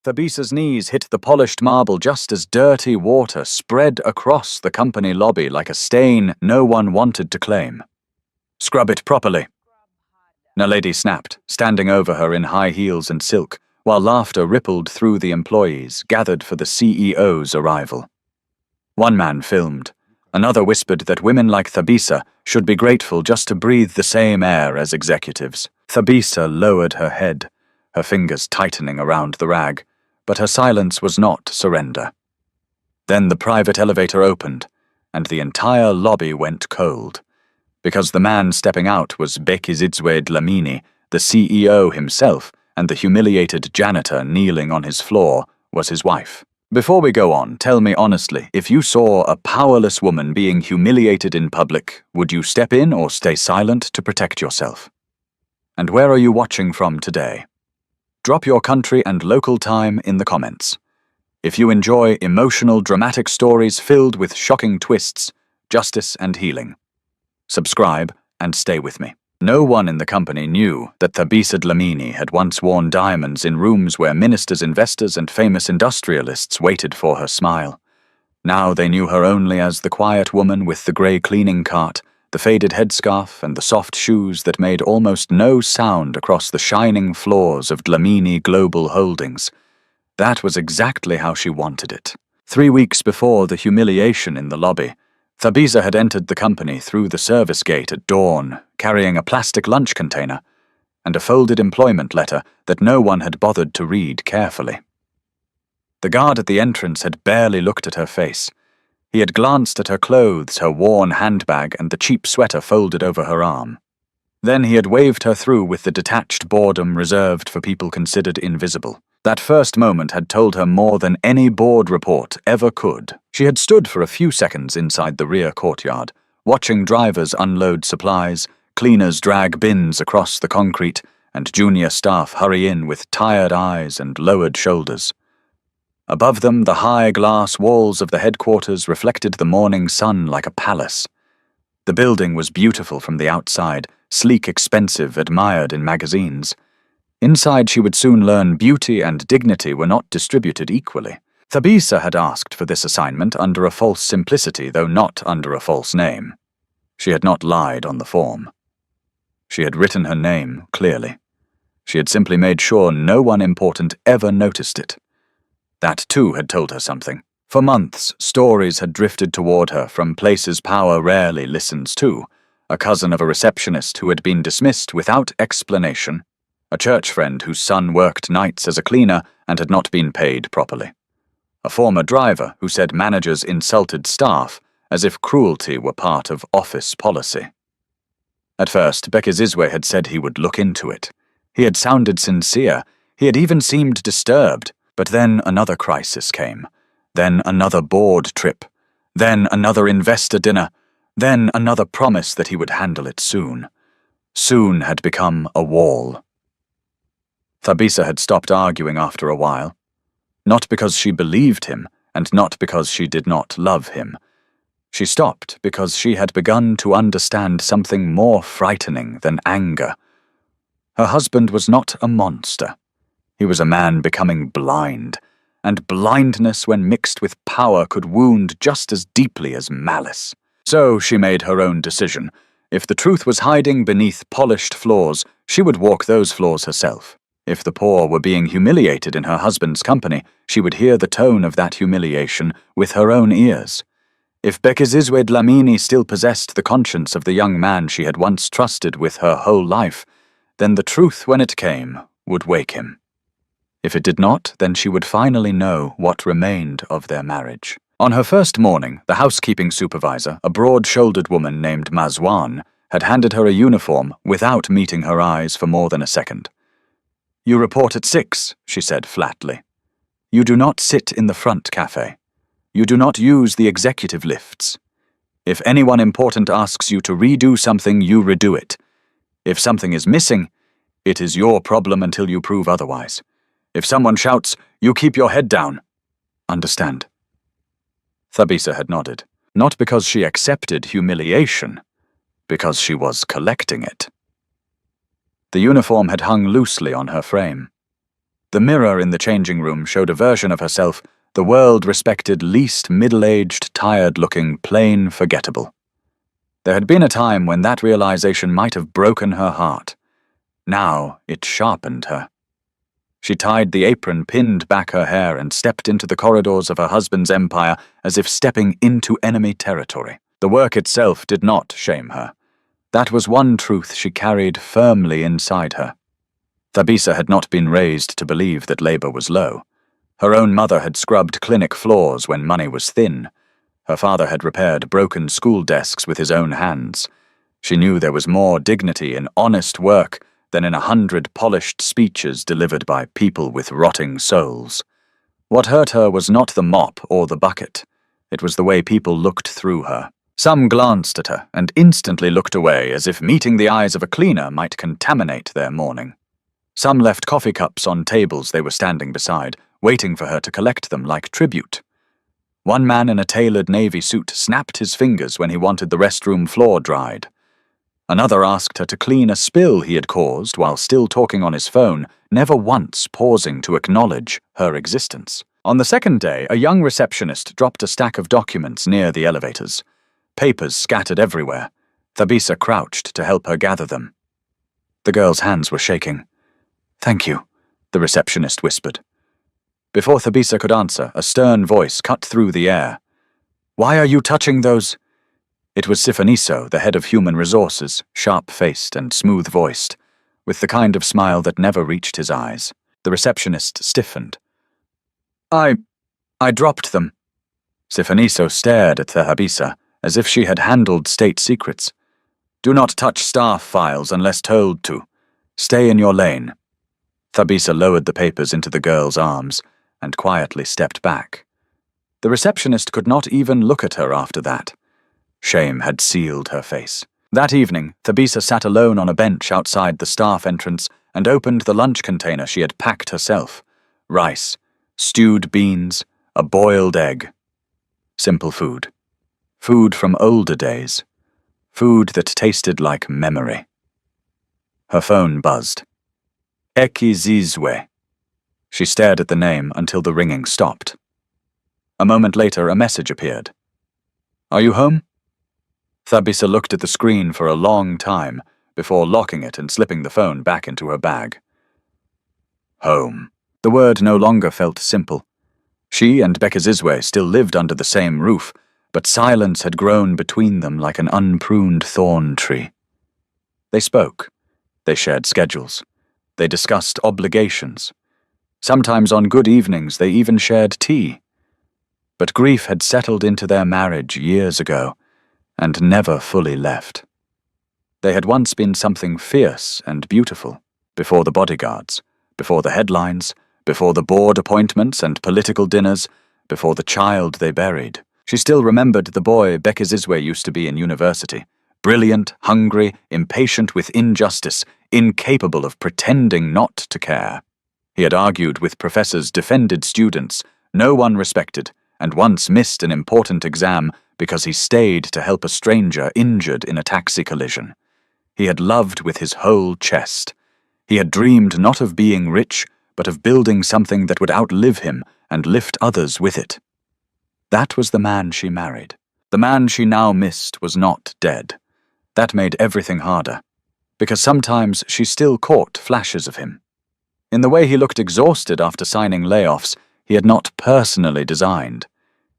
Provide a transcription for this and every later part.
Thabisa's knees hit the polished marble just as dirty water spread across the company lobby like a stain no one wanted to claim. "Scrub it properly," Naledi snapped, standing over her in high heels and silk, while laughter rippled through the employees gathered for the CEO's arrival. One man filmed. Another whispered that women like Thabisa should be grateful just to breathe the same air as executives. Thabisa lowered her head, her fingers tightening around the rag, but her silence was not surrender. Then the private elevator opened, and the entire lobby went cold, because the man stepping out was Bekizizwe Dlamini, the CEO himself, and the humiliated janitor kneeling on his floor was his wife. "Before we go on, tell me honestly, if you saw a powerless woman being humiliated in public, would you step in or stay silent to protect yourself? And where are you watching from today? Drop your country and local time in the comments. If you enjoy emotional, dramatic stories filled with shocking twists, justice and healing, subscribe and stay with me." No one in the company knew that Thabisa Dlamini had once worn diamonds in rooms where ministers, investors, and famous industrialists waited for her smile. Now they knew her only as the quiet woman with the grey cleaning cart, the faded headscarf, and the soft shoes that made almost no sound across the shining floors of Dlamini Global Holdings. That was exactly how she wanted it. 3 weeks before the humiliation in the lobby, Thabisa had entered the company through the service gate at dawn, carrying a plastic lunch container and a folded employment letter that no one had bothered to read carefully. The guard at the entrance had barely looked at her face. He had glanced at her clothes, her worn handbag, and the cheap sweater folded over her arm. Then he had waved her through with the detached boredom reserved for people considered invisible. That first moment had told her more than any board report ever could. She had stood for a few seconds inside the rear courtyard, watching drivers unload supplies, cleaners drag bins across the concrete, and junior staff hurry in with tired eyes and lowered shoulders. Above them, the high glass walls of the headquarters reflected the morning sun like a palace. The building was beautiful from the outside, sleek, expensive, admired in magazines. Inside, she would soon learn beauty and dignity were not distributed equally. Thabisa had asked for this assignment under a false simplicity, though not under a false name. She had not lied on the form. She had written her name clearly. She had simply made sure no one important ever noticed it. That, too, had told her something. For months, stories had drifted toward her from places power rarely listens to. A cousin of a receptionist who had been dismissed without explanation. A church friend whose son worked nights as a cleaner and had not been paid properly. A former driver who said managers insulted staff as if cruelty were part of office policy. At first, Bekizizwe had said he would look into it. He had sounded sincere. He had even seemed disturbed. But then another crisis came. Then another board trip. Then another investor dinner. Then another promise that he would handle it soon. Soon had become a wall. Thabisa had stopped arguing after a while. Not because she believed him, and not because she did not love him. She stopped because she had begun to understand something more frightening than anger. Her husband was not a monster. He was a man becoming blind, and blindness when mixed with power could wound just as deeply as malice. So she made her own decision. If the truth was hiding beneath polished floors, she would walk those floors herself. If the poor were being humiliated in her husband's company, she would hear the tone of that humiliation with her own ears. If Bekizizwe Dlamini still possessed the conscience of the young man she had once trusted with her whole life, then the truth, when it came, would wake him. If it did not, then she would finally know what remained of their marriage. On her first morning, the housekeeping supervisor, a broad-shouldered woman named Mazwan, had handed her a uniform without meeting her eyes for more than a second. "You report at 6, she said flatly. "You do not sit in the front cafe. You do not use the executive lifts. If anyone important asks you to redo something, you redo it. If something is missing, it is your problem until you prove otherwise. If someone shouts, you keep your head down. Understand?" Thabisa had nodded, not because she accepted humiliation, because she was collecting it. The uniform had hung loosely on her frame. The mirror in the changing room showed a version of herself the world respected least middle-aged, tired-looking, plain forgettable. There had been a time when that realization might have broken her heart. Now it sharpened her. She tied the apron, pinned back her hair, and stepped into the corridors of her husband's empire as if stepping into enemy territory. The work itself did not shame her. That was one truth she carried firmly inside her. Thabisa had not been raised to believe that labor was low. Her own mother had scrubbed clinic floors when money was thin. Her father had repaired broken school desks with his own hands. She knew there was more dignity in honest work than in 100 polished speeches delivered by people with rotting souls. What hurt her was not the mop or the bucket. It was the way people looked through her. Some glanced at her and instantly looked away as if meeting the eyes of a cleaner might contaminate their morning. Some left coffee cups on tables they were standing beside, waiting for her to collect them like tribute. One man in a tailored navy suit snapped his fingers when he wanted the restroom floor dried. Another asked her to clean a spill he had caused while still talking on his phone, never once pausing to acknowledge her existence. On the second day, a young receptionist dropped a stack of documents near the elevators. Papers scattered everywhere. Thabisa crouched to help her gather them. The girl's hands were shaking. "Thank you," the receptionist whispered. Before Thabisa could answer, a stern voice cut through the air. "Why are you touching those?" It was Sifaniso, the head of human resources, sharp-faced and smooth-voiced, with the kind of smile that never reached his eyes. The receptionist stiffened. I dropped them." Sifaniso stared at Thabisa as if she had handled state secrets. "Do not touch staff files unless told to. Stay in your lane." Thabisa lowered the papers into the girl's arms and quietly stepped back. The receptionist could not even look at her after that. Shame had sealed her face. That evening, Thabisa sat alone on a bench outside the staff entrance and opened the lunch container she had packed herself. Rice, stewed beans, a boiled egg. Simple food. Food from older days. Food that tasted like memory. Her phone buzzed. Ekizizwe. She stared at the name until the ringing stopped. A moment later, a message appeared. "Are you home?" Thabisa looked at the screen for a long time before locking it and slipping the phone back into her bag. Home. The word no longer felt simple. She and Bekazizwe still lived under the same roof, but silence had grown between them like an unpruned thorn tree. They spoke. They shared schedules. They discussed obligations. Sometimes on good evenings they even shared tea. But grief had settled into their marriage years ago, and never fully left. They had once been something fierce and beautiful, before the bodyguards, before the headlines, before the board appointments and political dinners, before the child they buried. She still remembered the boy Bekazizwe used to be in university, brilliant, hungry, impatient with injustice, incapable of pretending not to care. He had argued with professors, defended students, no one respected, and once missed an important exam because he stayed to help a stranger injured in a taxi collision. He had loved with his whole chest. He had dreamed not of being rich, but of building something that would outlive him and lift others with it. That was the man she married. The man she now missed was not dead. That made everything harder, because sometimes she still caught flashes of him. In the way he looked exhausted after signing layoffs he had not personally designed.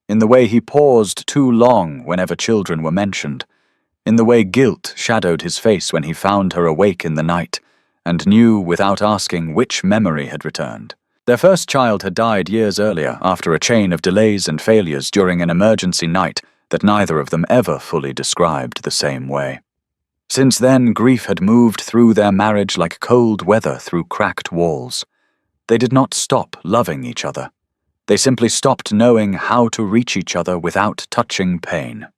In the way he paused too long whenever children were mentioned. In the way guilt shadowed his face when he found her awake in the night, and knew without asking which memory had returned. Their first child had died years earlier after a chain of delays and failures during an emergency night that neither of them ever fully described the same way. Since then, grief had moved through their marriage like cold weather through cracked walls. They did not stop loving each other. They simply stopped knowing how to reach each other without touching pain.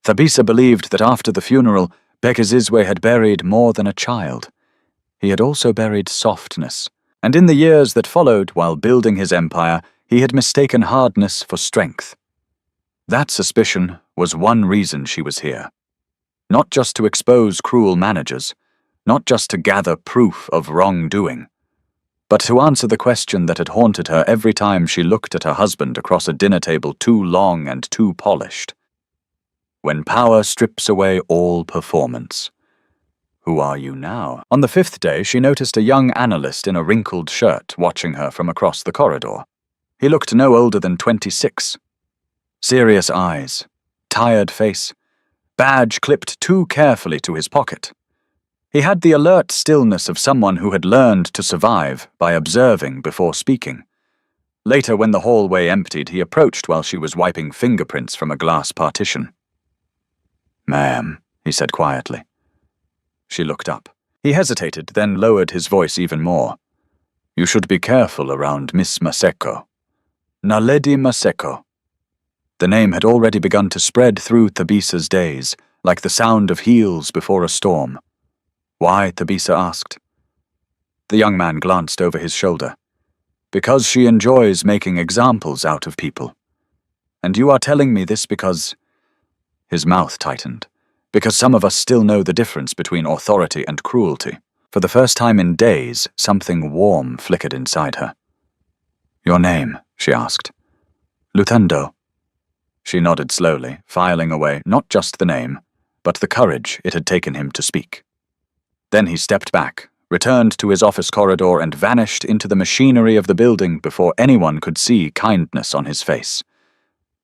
Thabisa believed that after the funeral, Bekazizwe had buried more than a child. He had also buried softness, and in the years that followed while building his empire, he had mistaken hardness for strength. That suspicion was one reason she was here. Not just to expose cruel managers, not just to gather proof of wrongdoing, but to answer the question that had haunted her every time she looked at her husband across a dinner table too long and too polished. When power strips away all performance. Who are you now? On the 5th day, she noticed a young analyst in a wrinkled shirt watching her from across the corridor. He looked no older than 26. Serious eyes, tired face, badge clipped too carefully to his pocket. He had the alert stillness of someone who had learned to survive by observing before speaking. Later, when the hallway emptied, he approached while she was wiping fingerprints from a glass partition. "Ma'am," he said quietly. She looked up. He hesitated, then lowered his voice even more. "You should be careful around Miss Maseko. Naledi Maseko." The name had already begun to spread through Thabisa's days, like the sound of heels before a storm. "Why?" Thabisa asked. The young man glanced over his shoulder. "Because she enjoys making examples out of people. And you are telling me this because—" His mouth tightened. "Because some of us still know the difference between authority and cruelty." For the first time in days, something warm flickered inside her. "Your name?" she asked. "Lutando." She nodded slowly, filing away not just the name, but the courage it had taken him to speak. Then he stepped back, returned to his office corridor, and vanished into the machinery of the building before anyone could see kindness on his face.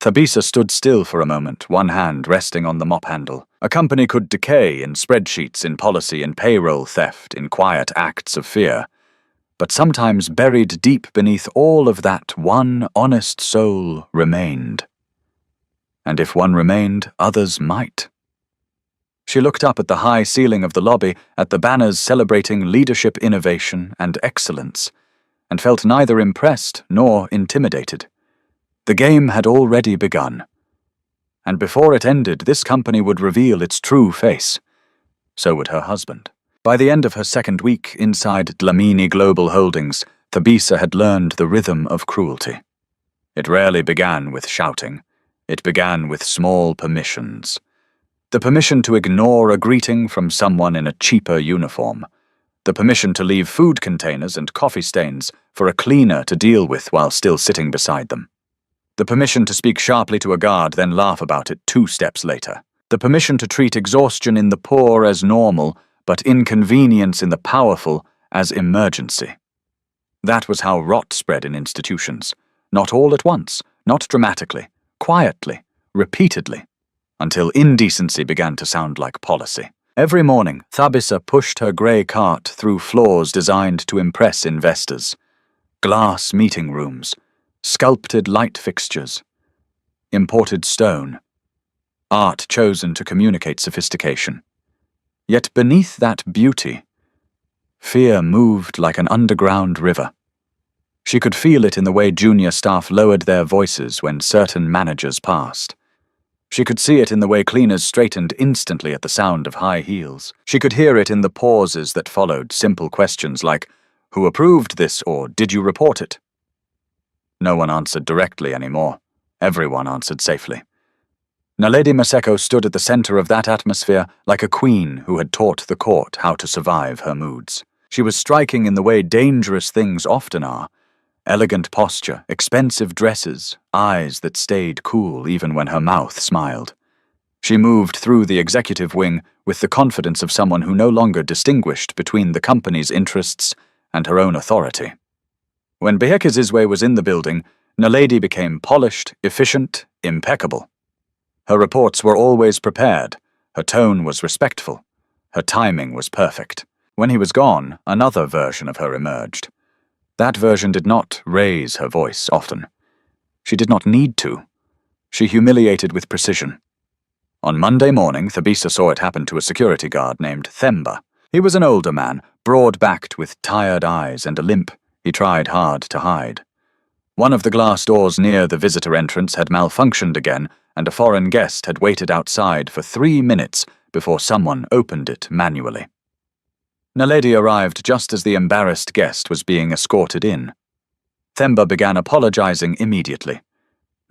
Thabisa stood still for a moment, one hand resting on the mop handle. A company could decay in spreadsheets, in policy, in payroll theft, in quiet acts of fear. But sometimes buried deep beneath all of that, one honest soul remained. And if one remained, others might. She looked up at the high ceiling of the lobby, at the banners celebrating leadership, innovation, and excellence, and felt neither impressed nor intimidated. The game had already begun. And before it ended, this company would reveal its true face. So would her husband. By the end of her second week inside Dlamini Global Holdings, Thabisa had learned the rhythm of cruelty. It rarely began with shouting. It began with small permissions. The permission to ignore a greeting from someone in a cheaper uniform. The permission to leave food containers and coffee stains for a cleaner to deal with while still sitting beside them. The permission to speak sharply to a guard, then laugh about it 2 steps later. The permission to treat exhaustion in the poor as normal, but inconvenience in the powerful as emergency. That was how rot spread in institutions. Not all at once, not dramatically, quietly, repeatedly, until indecency began to sound like policy. Every morning, Thabisa pushed her grey cart through floors designed to impress investors. Glass meeting rooms, sculpted light fixtures, imported stone, art chosen to communicate sophistication. Yet beneath that beauty, fear moved like an underground river. She could feel it in the way junior staff lowered their voices when certain managers passed. She could see it in the way cleaners straightened instantly at the sound of high heels. She could hear it in the pauses that followed simple questions like, "Who approved this?" or "Did you report it?" No one answered directly anymore. Everyone answered safely. Naledi Maseko stood at the center of that atmosphere like a queen who had taught the court how to survive her moods. She was striking in the way dangerous things often are. Elegant posture, expensive dresses, eyes that stayed cool even when her mouth smiled. She moved through the executive wing with the confidence of someone who no longer distinguished between the company's interests and her own authority. When Behekizizwe was in the building, Naledi became polished, efficient, impeccable. Her reports were always prepared, her tone was respectful, her timing was perfect. When he was gone, another version of her emerged. That version did not raise her voice often. She did not need to. She humiliated with precision. On Monday morning, Thabisa saw it happen to a security guard named Themba. He was an older man, broad-backed with tired eyes and a limp he tried hard to hide. One of the glass doors near the visitor entrance had malfunctioned again, and a foreign guest had waited outside for 3 minutes before someone opened it manually. Naledi arrived just as the embarrassed guest was being escorted in. Themba began apologizing immediately.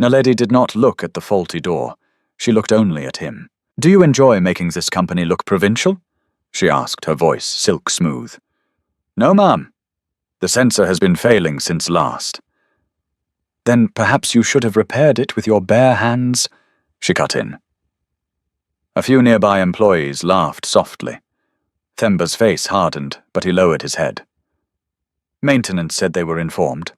Naledi did not look at the faulty door. She looked only at him. "Do you enjoy making this company look provincial?" she asked, her voice silk smooth. "No, ma'am." The sensor has been failing since last. Then perhaps you should have repaired it with your bare hands, she cut in. A few nearby employees laughed softly. Themba's face hardened, but he lowered his head. Maintenance said they were informed.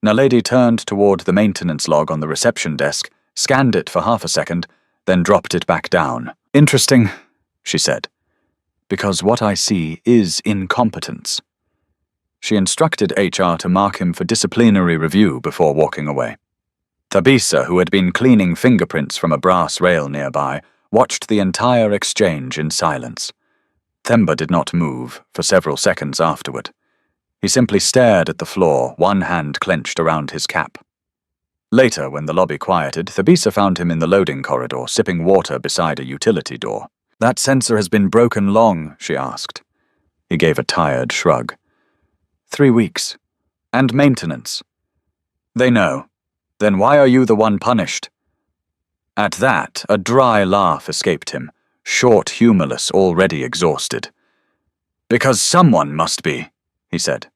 Naledi turned toward the maintenance log on the reception desk, scanned it for half a second, then dropped it back down. Interesting, she said, because what I see is incompetence. She instructed HR to mark him for disciplinary review before walking away. Thabisa, who had been cleaning fingerprints from a brass rail nearby, watched the entire exchange in silence. Themba did not move for several seconds afterward. He simply stared at the floor, one hand clenched around his cap. Later, when the lobby quieted, Thabisa found him in the loading corridor, sipping water beside a utility door. That sensor has been broken long, she asked. He gave a tired shrug. 3 weeks. And maintenance. They know. Then why are you the one punished? At that, a dry laugh escaped him, short, humorless, already exhausted. Because someone must be, he said.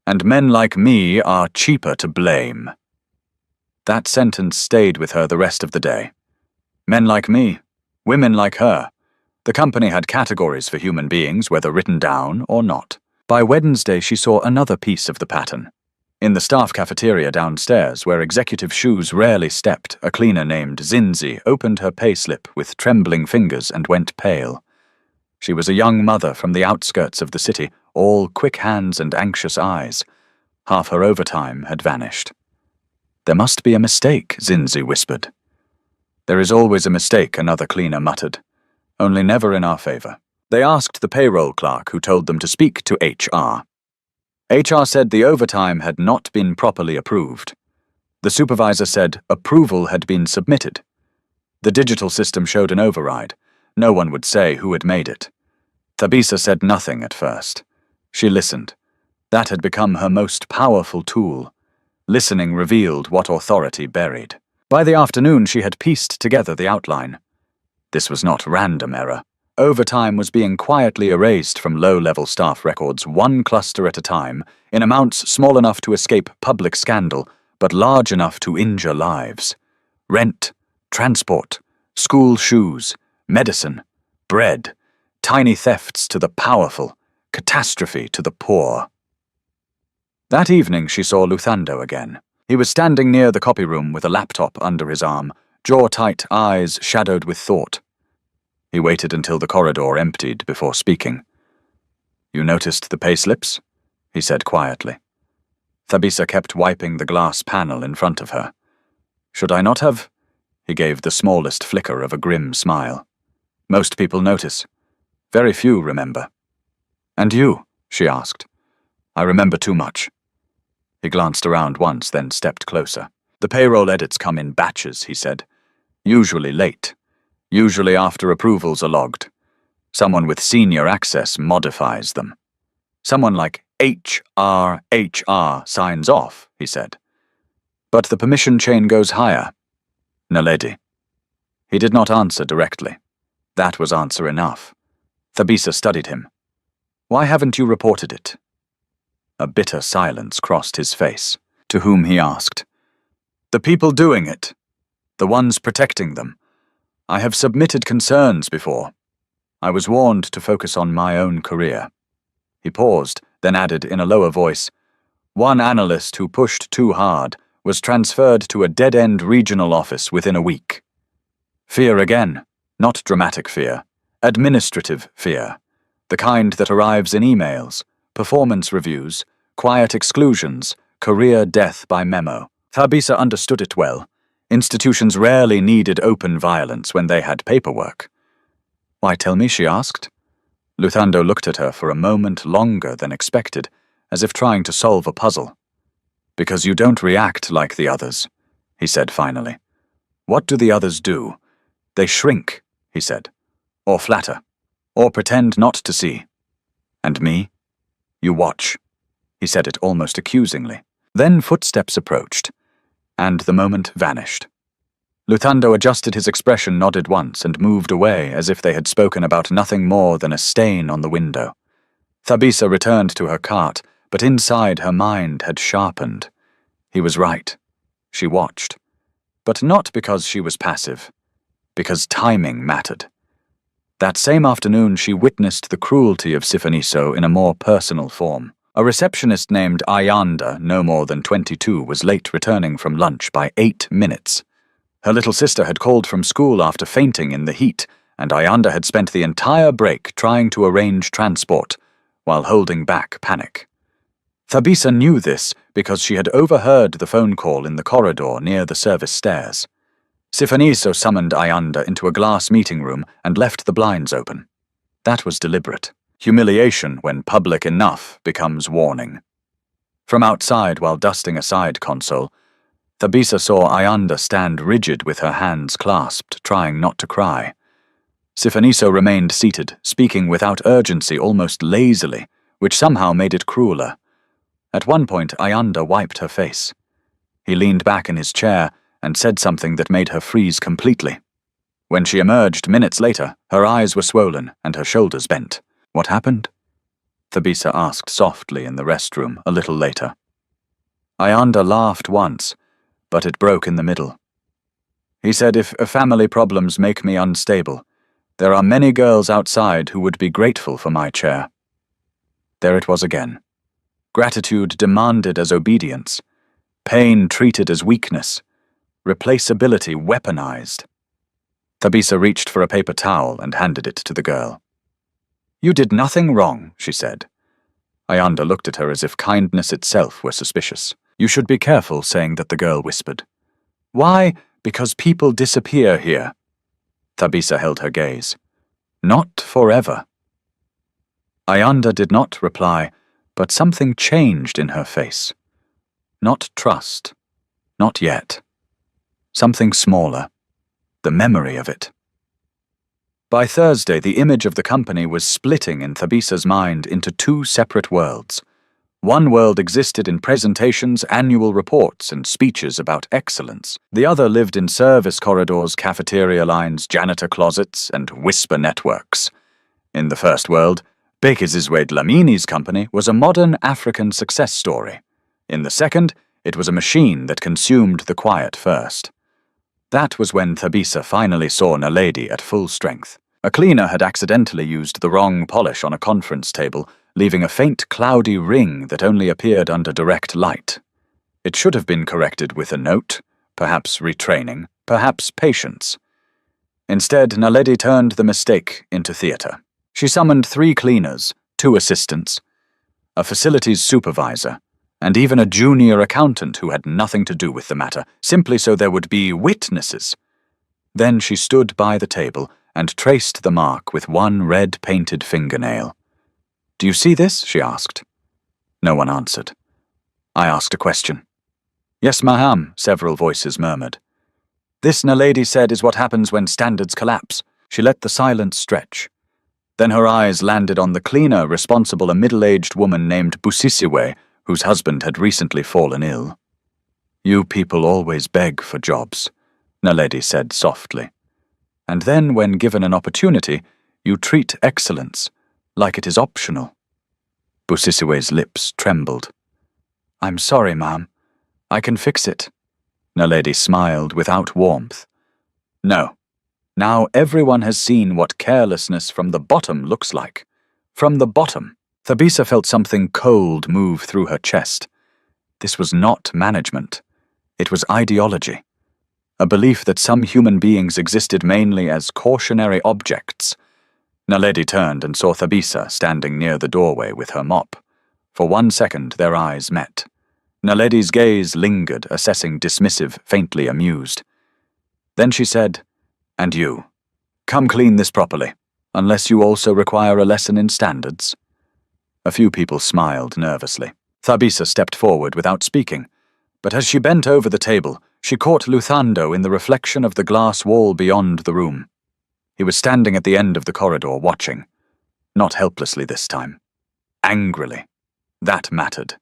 And men like me are cheaper to blame. That sentence stayed with her the rest of the day. Men like me, women like her. The company had categories for human beings, whether written down or not. By Wednesday, she saw another piece of the pattern. In the staff cafeteria downstairs, where executive shoes rarely stepped, a cleaner named Zinzi opened her payslip with trembling fingers and went pale. She was a young mother from the outskirts of the city, all quick hands and anxious eyes. Half her overtime had vanished. There must be a mistake, Zinzi whispered. There is always a mistake, another cleaner muttered. Only never in our favor. They asked the payroll clerk, who told them to speak to HR. HR said the overtime had not been properly approved. The supervisor said approval had been submitted. The digital system showed an override. No one would say who had made it. Thabisa said nothing at first. She listened. That had become her most powerful tool. Listening revealed what authority buried. By the afternoon, she had pieced together the outline. This was not random error. Overtime was being quietly erased from low-level staff records, one cluster at a time, in amounts small enough to escape public scandal, but large enough to injure lives. Rent, transport, school shoes, medicine, bread, tiny thefts to the powerful, catastrophe to the poor. That evening she saw Luthando again. He was standing near the copy room with a laptop under his arm, jaw-tight, eyes shadowed with thought. He waited until the corridor emptied before speaking. You noticed the payslips? He said quietly. Thabisa kept wiping the glass panel in front of her. Should I not have? He gave the smallest flicker of a grim smile. Most people notice. Very few remember. And you? She asked. I remember too much. He glanced around once, then stepped closer. The payroll edits come in batches, he said. Usually late. Usually after approvals are logged. Someone with senior access modifies them. Someone like HR signs off, he said. But the permission chain goes higher. Naledi. He did not answer directly. That was answer enough. Thabisa studied him. Why haven't you reported it? A bitter silence crossed his face. To whom he asked. The people doing it. The ones protecting them. I have submitted concerns before. I was warned to focus on my own career. He paused, then added in a lower voice, one analyst who pushed too hard was transferred to a dead-end regional office within a week. Fear again, not dramatic fear, administrative fear, the kind that arrives in emails, performance reviews, quiet exclusions, career death by memo. Thabisa understood it well. Institutions rarely needed open violence when they had paperwork. Why tell me, she asked. Luthando looked at her for a moment longer than expected, as if trying to solve a puzzle. Because you don't react like the others, he said finally. What do the others do? They shrink, he said, or flatter, or pretend not to see. And me? You watch. He said it almost accusingly. Then footsteps approached, and the moment vanished. Luthando adjusted his expression, nodded once, and moved away as if they had spoken about nothing more than a stain on the window. Thabisa returned to her cart, but inside her mind had sharpened. He was right. She watched. But not because she was passive. Because timing mattered. That same afternoon she witnessed the cruelty of Sifaniso in a more personal form. A receptionist named Ayanda, no more than 22, was late returning from lunch by 8 minutes. Her little sister had called from school after fainting in the heat, and Ayanda had spent the entire break trying to arrange transport, while holding back panic. Thabisa knew this because she had overheard the phone call in the corridor near the service stairs. Sifaniso summoned Ayanda into a glass meeting room and left the blinds open. That was deliberate. Humiliation, when public enough, becomes warning. From outside, while dusting a side console, Thabisa saw Ayanda stand rigid with her hands clasped, trying not to cry. Sifaniso remained seated, speaking without urgency, almost lazily, which somehow made it crueler. At one point, Ayanda wiped her face. He leaned back in his chair and said something that made her freeze completely. When she emerged minutes later, her eyes were swollen and her shoulders bent. "What happened?" Thabisa asked softly in the restroom a little later. Ayanda laughed once, but it broke in the middle. He said, "If family problems make me unstable, there are many girls outside who would be grateful for my chair." There it was again. Gratitude demanded as obedience, pain treated as weakness, replaceability weaponized. Thabisa reached for a paper towel and handed it to the girl. "You did nothing wrong," she said. Ayanda looked at her as if kindness itself were suspicious. "You should be careful saying that," the girl whispered. "Why? Because people disappear here." Thabisa held her gaze. "Not forever." Ayanda did not reply, but something changed in her face. Not trust. Not yet. Something smaller. The memory of it. By Thursday, the image of the company was splitting in Thabisa's mind into two separate worlds. One world existed in presentations, annual reports, and speeches about excellence. The other lived in service corridors, cafeteria lines, janitor closets, and whisper networks. In the first world, Bekizizwe Dlamini's company was a modern African success story. In the second, it was a machine that consumed the quiet first. That was when Thabisa finally saw Naledi at full strength. A cleaner had accidentally used the wrong polish on a conference table, leaving a faint cloudy ring that only appeared under direct light. It should have been corrected with a note, perhaps retraining, perhaps patience. Instead, Naledi turned the mistake into theatre. She summoned 3 cleaners, 2 assistants, a facilities supervisor, and even a junior accountant who had nothing to do with the matter, simply so there would be witnesses. Then she stood by the table and traced the mark with one red-painted fingernail. "Do you see this?" she asked. No one answered. I asked a question. "Yes, ma'am," several voices murmured. "This, Naledi said, is what happens when standards collapse." She let the silence stretch. Then her eyes landed on the cleaner responsible, a middle-aged woman named Busisiwe, whose husband had recently fallen ill. "You people always beg for jobs," Naledi said softly. "And then, when given an opportunity, you treat excellence like it is optional." Busisiwe's lips trembled. "I'm sorry, ma'am. I can fix it." Naledi smiled without warmth. "No. Now everyone has seen what carelessness from the bottom looks like. From the bottom." Thabisa felt something cold move through her chest. This was not management. It was ideology. A belief that some human beings existed mainly as cautionary objects. Naledi turned and saw Thabisa standing near the doorway with her mop. For 1 second their eyes met. Naledi's gaze lingered, assessing dismissive, faintly amused. Then she said, "And you, come clean this properly, unless you also require a lesson in standards." A few people smiled nervously. Thabisa stepped forward without speaking, but as she bent over the table, she caught Luthando in the reflection of the glass wall beyond the room. He was standing at the end of the corridor watching, not helplessly this time. Angrily. That mattered,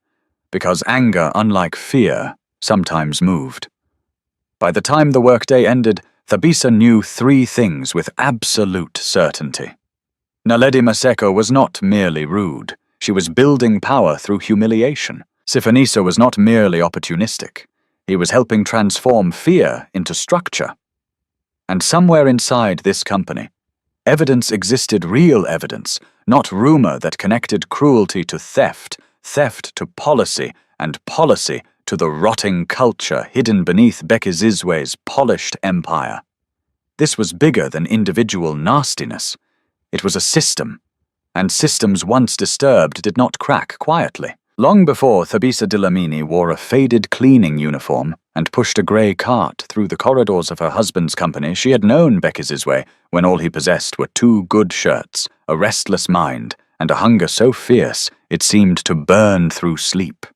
because anger, unlike fear, sometimes moved. By the time the workday ended, Thabisa knew 3 things with absolute certainty. Naledi Maseko was not merely rude. She was building power through humiliation. Sifonisa was not merely opportunistic. He was helping transform fear into structure. And somewhere inside this company, evidence existed, real evidence, not rumor that connected cruelty to theft, theft to policy, and policy to the rotting culture hidden beneath Bekizizwe's polished empire. This was bigger than individual nastiness. It was a system, and systems once disturbed did not crack quietly. Long before Thabisa Dlamini wore a faded cleaning uniform and pushed a grey cart through the corridors of her husband's company, she had known Bekizizwe when all he possessed were 2 good shirts, a restless mind, and a hunger so fierce it seemed to burn through sleep.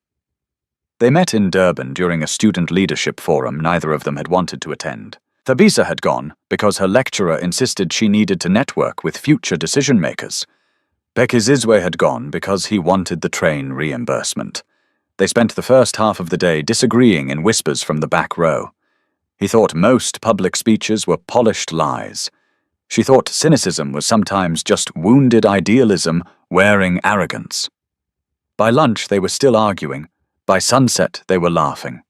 They met in Durban during a student leadership forum neither of them had wanted to attend. Thabisa had gone because her lecturer insisted she needed to network with future decision-makers. Bekizizwe had gone because he wanted the train reimbursement. They spent the first half of the day disagreeing in whispers from the back row. He thought most public speeches were polished lies. She thought cynicism was sometimes just wounded idealism wearing arrogance. By lunch they were still arguing. By sunset they were laughing.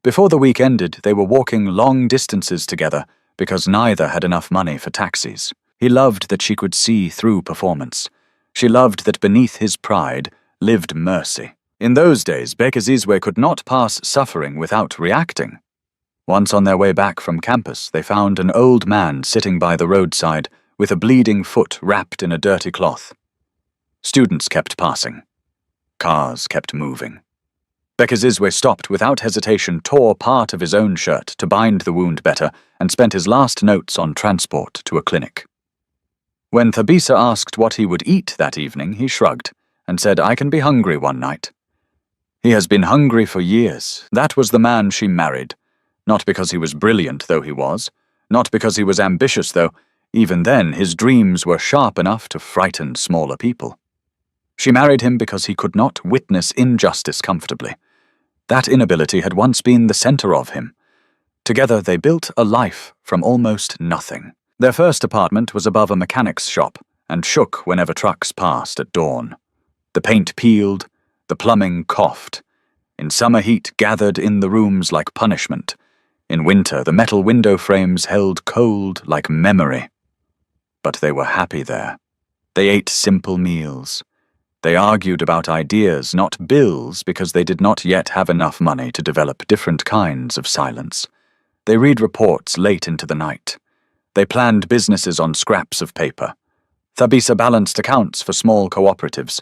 Before the week ended, they were walking long distances together because neither had enough money for taxis. He loved that she could see through performance. She loved that beneath his pride lived mercy. In those days, Bekizizwe could not pass suffering without reacting. Once on their way back from campus, they found an old man sitting by the roadside with a bleeding foot wrapped in a dirty cloth. Students kept passing. Cars kept moving. Bekizizwe stopped without hesitation, tore part of his own shirt to bind the wound better, and spent his last notes on transport to a clinic. When Thabisa asked what he would eat that evening, he shrugged and said, "I can be hungry one night." He has been hungry for years. That was the man she married. Not because he was brilliant, though he was. Not because he was ambitious, though. Even then, his dreams were sharp enough to frighten smaller people. She married him because he could not witness injustice comfortably. That inability had once been the center of him. Together they built a life from almost nothing. Their first apartment was above a mechanic's shop and shook whenever trucks passed at dawn. The paint peeled, the plumbing coughed. In summer heat gathered in the rooms like punishment. In winter the metal window frames held cold like memory. But they were happy there. They ate simple meals. They argued about ideas, not bills, because they did not yet have enough money to develop different kinds of silence. They read reports late into the night. They planned businesses on scraps of paper. Thabisa balanced accounts for small cooperatives.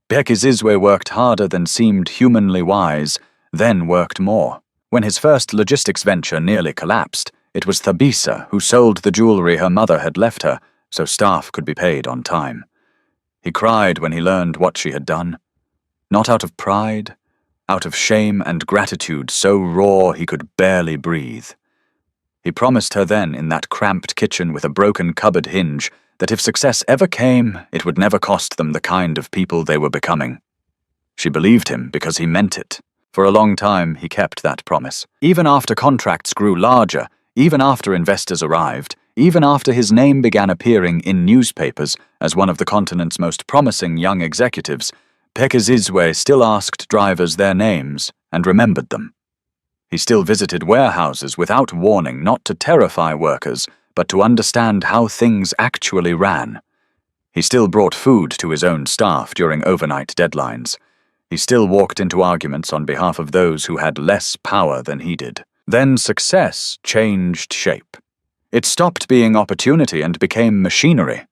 Bekizizwe worked harder than seemed humanly wise, then worked more. When his first logistics venture nearly collapsed, it was Thabisa who sold the jewelry her mother had left her so staff could be paid on time. He cried when he learned what she had done. Not out of pride, out of shame and gratitude so raw he could barely breathe. He promised her then in that cramped kitchen with a broken cupboard hinge that if success ever came, it would never cost them the kind of people they were becoming. She believed him because he meant it. For a long time he kept that promise. Even after contracts grew larger, even after investors arrived, even after his name began appearing in newspapers as one of the continent's most promising young executives, Bekizizwe still asked drivers their names and remembered them. He still visited warehouses without warning, not to terrify workers, but to understand how things actually ran. He still brought food to his own staff during overnight deadlines. He still walked into arguments on behalf of those who had less power than he did. Then success changed shape. It stopped being opportunity and became machinery.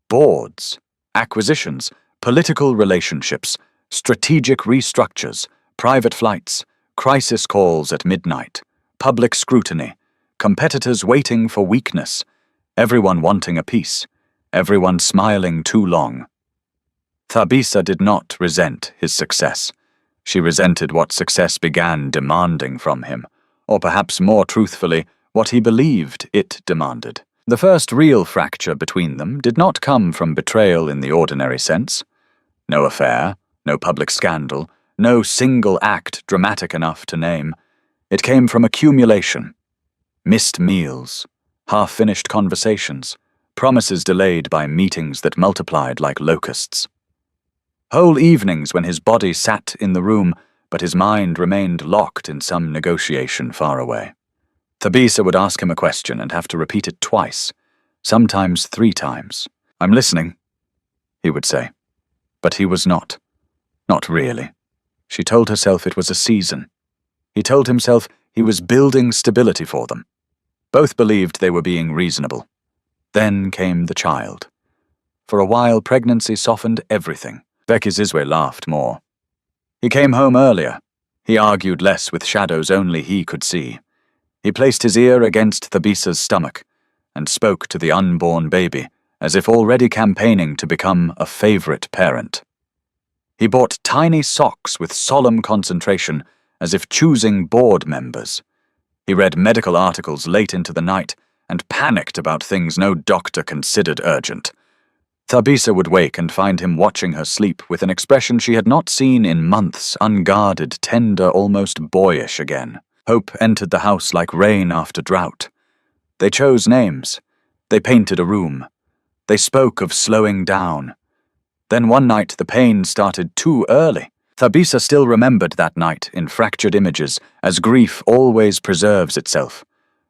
Boards, acquisitions, political relationships, strategic restructures, private flights, crisis calls at midnight, public scrutiny, competitors waiting for weakness, everyone wanting a piece, everyone smiling too long. Thabisa did not resent his success. She resented what success began demanding from him, or perhaps more truthfully, what he believed it demanded. The first real fracture between them did not come from betrayal in the ordinary sense. No affair, no public scandal, no single act dramatic enough to name. It came from accumulation. Missed meals, half-finished conversations, promises delayed by meetings that multiplied like locusts. Whole evenings when his body sat in the room, but his mind remained locked in some negotiation far away. Thabisa would ask him a question and have to repeat it twice, sometimes 3 times. "I'm listening," he would say. But he was not. Not really. She told herself it was a season. He told himself he was building stability for them. Both believed they were being reasonable. Then came the child. For a while, pregnancy softened everything. Bekizizwe laughed more. He came home earlier. He argued less with shadows only he could see. He placed his ear against Thabisa's stomach and spoke to the unborn baby, as if already campaigning to become a favorite parent. He bought tiny socks with solemn concentration, as if choosing board members. He read medical articles late into the night and panicked about things no doctor considered urgent. Thabisa would wake and find him watching her sleep with an expression she had not seen in months, unguarded, tender, almost boyish again. Hope entered the house like rain after drought. They chose names. They painted a room. They spoke of slowing down. Then one night the pain started too early. Thabisa still remembered that night in fractured images, as grief always preserves itself.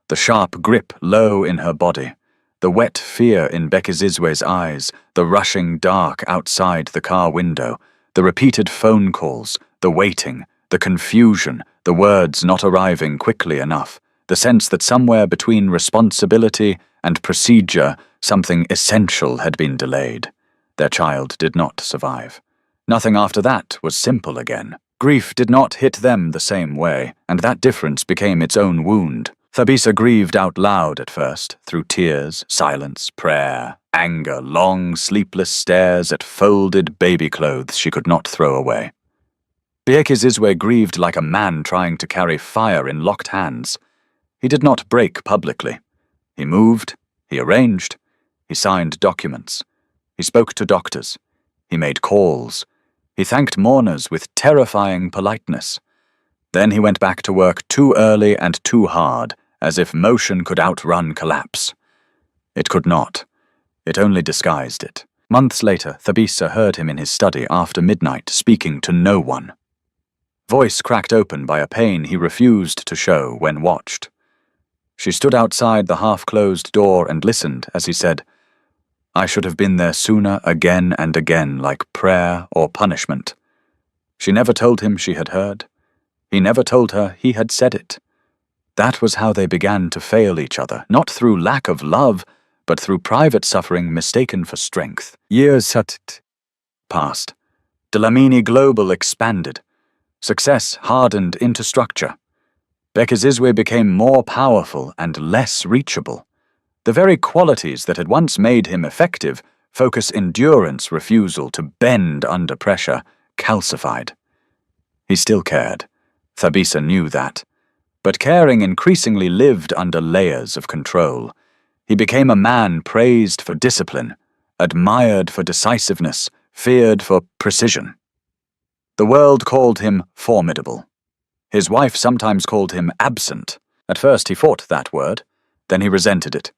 The sharp grip low in her body, the wet fear in Bekizizwe's eyes, the rushing dark outside the car window, the repeated phone calls, the waiting, the confusion, the words not arriving quickly enough, the sense that somewhere between responsibility and procedure something essential had been delayed. Their child did not survive. Nothing after that was simple again. Grief did not hit them the same way, and that difference became its own wound. Thabisa grieved out loud at first, through tears, silence, prayer, anger, long, sleepless stares at folded baby clothes she could not throw away. Bekizizwe grieved like a man trying to carry fire in locked hands. He did not break publicly. He moved, he arranged, he signed documents. He spoke to doctors. He made calls. He thanked mourners with terrifying politeness. Then he went back to work too early and too hard, as if motion could outrun collapse. It could not. It only disguised it. Months later, Thabisa heard him in his study after midnight, speaking to no one. Voice cracked open by a pain he refused to show when watched. She stood outside the half-closed door and listened as he said, "I should have been there sooner, again and again, like prayer or punishment." She never told him she had heard. He never told her he had said it. That was how they began to fail each other, not through lack of love, but through private suffering mistaken for strength. Years had passed. Dlamini Global expanded. Success hardened into structure. Bekizizwe became more powerful and less reachable. The very qualities that had once made him effective, focus, endurance, refusal to bend under pressure, calcified. He still cared. Thabisa knew that. But caring increasingly lived under layers of control. He became a man praised for discipline, admired for decisiveness, feared for precision. The world called him formidable. His wife sometimes called him absent. At first he fought that word, then he resented it.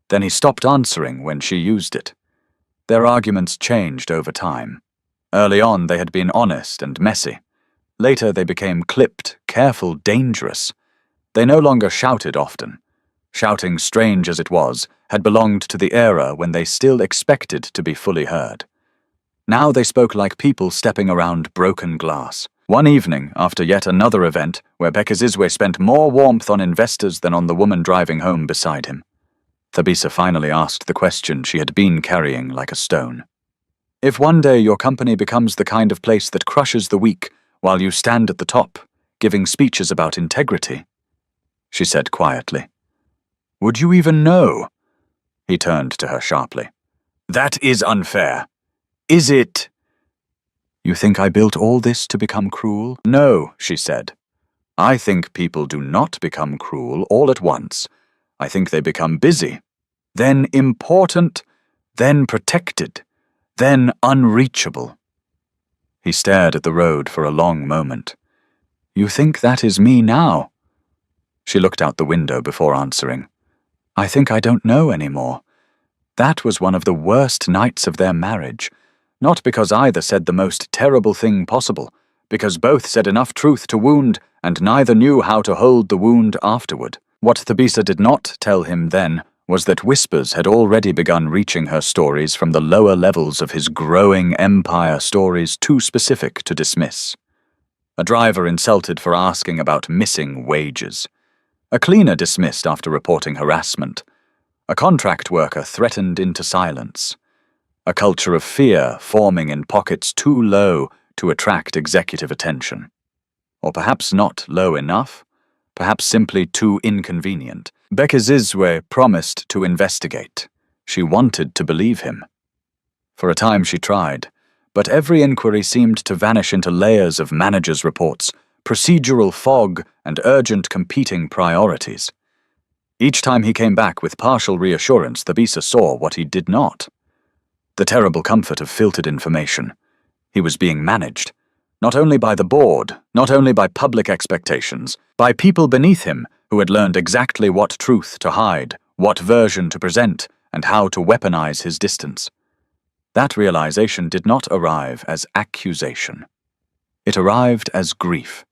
Then he stopped answering when she used it. Their arguments changed over time. Early on they had been honest and messy. Later they became clipped, careful, dangerous. They no longer shouted often. Shouting, strange as it was, had belonged to the era when they still expected to be fully heard. Now they spoke like people stepping around broken glass. One evening, after yet another event, where Bekizizwe spent more warmth on investors than on the woman driving home beside him, Thabisa finally asked the question she had been carrying like a stone. "If one day your company becomes the kind of place that crushes the weak while you stand at the top, giving speeches about integrity," she said quietly, "would you even know?" He turned to her sharply. "That is unfair. Is it?" "You think I built all this to become cruel?" "No," she said. "I think people do not become cruel all at once. I think they become busy, then important, then protected, then unreachable." He stared at the road for a long moment. "You think that is me now?" She looked out the window before answering. "I think I don't know anymore. That was one of the worst nights of their marriage. Not because either said the most terrible thing possible, because both said enough truth to wound, and neither knew how to hold the wound afterward. What Thabisa did not tell him then was that whispers had already begun reaching her stories from the lower levels of his growing empire, stories too specific to dismiss. A driver insulted for asking about missing wages. A cleaner dismissed after reporting harassment. A contract worker threatened into silence. A culture of fear forming in pockets too low to attract executive attention. Or perhaps not low enough, perhaps simply too inconvenient. Bekizizwe promised to investigate. She wanted to believe him. For a time she tried, but every inquiry seemed to vanish into layers of managers' reports, procedural fog, and urgent competing priorities. Each time he came back with partial reassurance, Thabisa saw what he did not. The terrible comfort of filtered information. He was being managed, not only by the board, not only by public expectations, by people beneath him who had learned exactly what truth to hide, what version to present, and how to weaponize his distance. That realization did not arrive as accusation. It arrived as grief.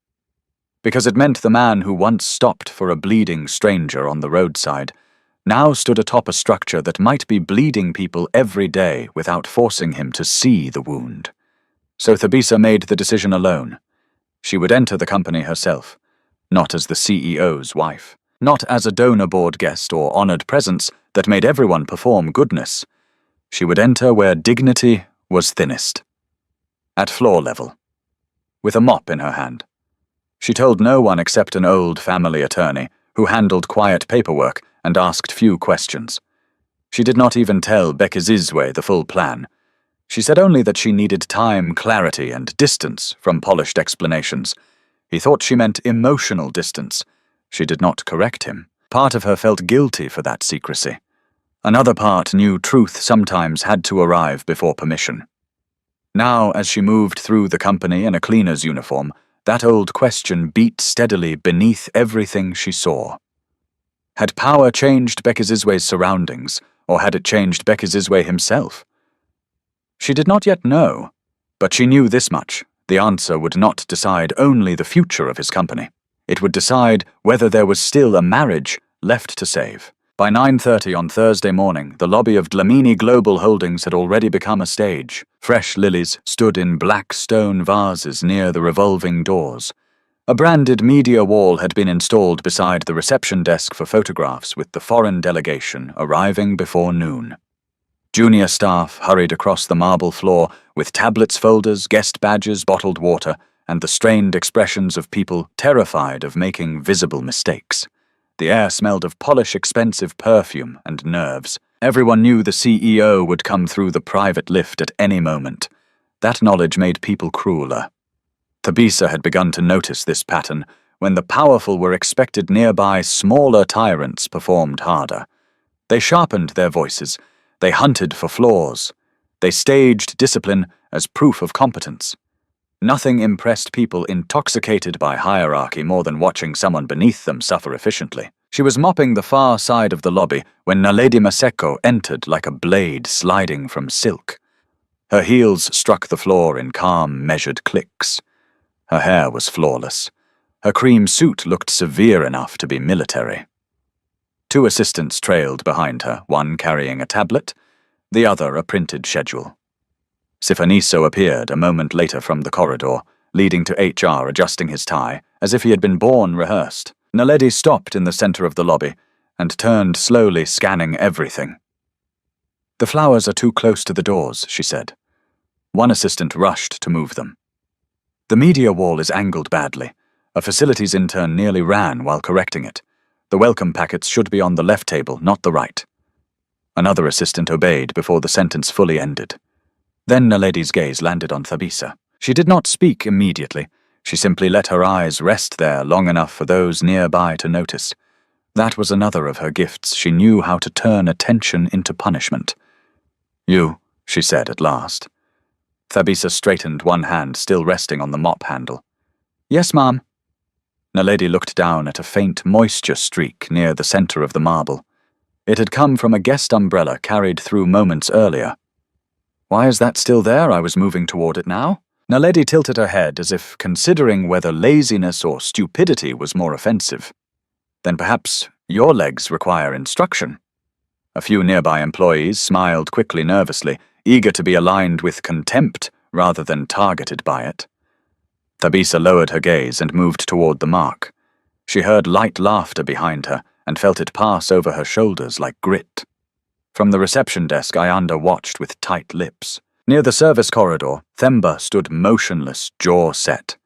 Because it meant the man who once stopped for a bleeding stranger on the roadside now stood atop a structure that might be bleeding people every day without forcing him to see the wound. So Thabisa made the decision alone. She would enter the company herself, not as the CEO's wife, not as a donor board guest or honored presence that made everyone perform goodness. She would enter where dignity was thinnest. At floor level, with a mop in her hand. She told no one except an old family attorney who handled quiet paperwork and asked few questions. She did not even tell Bekizizwe the full plan. She said only that she needed time, clarity, and distance from polished explanations. He thought she meant emotional distance. She did not correct him. Part of her felt guilty for that secrecy. Another part knew truth sometimes had to arrive before permission. Now, as she moved through the company in a cleaner's uniform, that old question beat steadily beneath everything she saw. Had power changed Bekizizwe's surroundings, or had it changed Bekizizwe himself? She did not yet know, but she knew this much. The answer would not decide only the future of his company. It would decide whether there was still a marriage left to save. By 9:30 on Thursday morning, the lobby of Dlamini Global Holdings had already become a stage. Fresh lilies stood in black stone vases near the revolving doors. A branded media wall had been installed beside the reception desk for photographs with the foreign delegation arriving before noon. Junior staff hurried across the marble floor with tablets, folders, guest badges, bottled water, and the strained expressions of people terrified of making visible mistakes. The air smelled of polished, expensive perfume and nerves. Everyone knew the CEO would come through the private lift at any moment. That knowledge made people crueler. Thabisa had begun to notice this pattern. When the powerful were expected nearby, smaller tyrants performed harder. They sharpened their voices. They hunted for flaws. They staged discipline as proof of competence. Nothing impressed people intoxicated by hierarchy more than watching someone beneath them suffer efficiently. She was mopping the far side of the lobby when Naledi Maseko entered like a blade sliding from silk. Her heels struck the floor in calm, measured clicks. Her hair was flawless. Her cream suit looked severe enough to be military. Two assistants trailed behind her, one carrying a tablet, the other a printed schedule. Sifaniso appeared a moment later from the corridor, leading to HR adjusting his tie, as if he had been born rehearsed. Naledi stopped in the center of the lobby and turned slowly, scanning everything. "The flowers are too close to the doors," she said. One assistant rushed to move them. "The media wall is angled badly. A facilities intern nearly ran while correcting it. The welcome packets should be on the left table, not the right." Another assistant obeyed before the sentence fully ended. Then Naledi's gaze landed on Thabisa. She did not speak immediately. She simply let her eyes rest there long enough for those nearby to notice. That was another of her gifts. She knew how to turn attention into punishment. "You," she said at last. Thabisa straightened, one hand still resting on the mop handle. "Yes, ma'am." Naledi looked down at a faint moisture streak near the center of the marble. It had come from a guest umbrella carried through moments earlier. Why is that still there? I was moving toward it now. Naledi tilted her head as if considering whether laziness or stupidity was more offensive. Then perhaps your legs require instruction. A few nearby employees smiled quickly nervously, eager to be aligned with contempt rather than targeted by it. Thabisa lowered her gaze and moved toward the mark. She heard light laughter behind her and felt it pass over her shoulders like grit. From the reception desk, Ayanda watched with tight lips. Near the service corridor, Themba stood motionless, jaw set.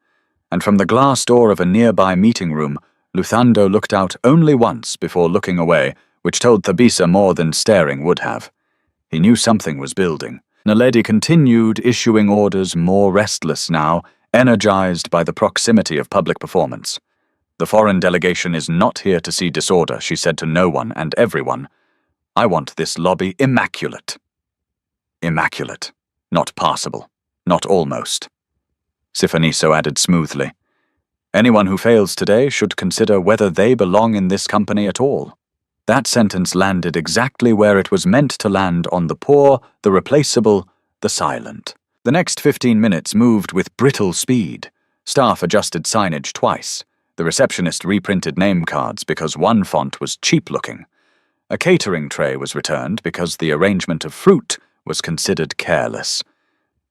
And from the glass door of a nearby meeting room, Luthando looked out only once before looking away, which told Thabisa more than staring would have. He knew something was building. Naledi continued issuing orders, more restless now, energized by the proximity of public performance. The foreign delegation is not here to see disorder, she said to no one and everyone. I want this lobby immaculate. Immaculate. Not passable. Not almost. Sifaniso added smoothly. Anyone who fails today should consider whether they belong in this company at all. That sentence landed exactly where it was meant to land, on the poor, the replaceable, the silent. The next 15 minutes moved with brittle speed. Staff adjusted signage twice. The receptionist reprinted name cards because one font was cheap-looking. A catering tray was returned because the arrangement of fruit was considered careless.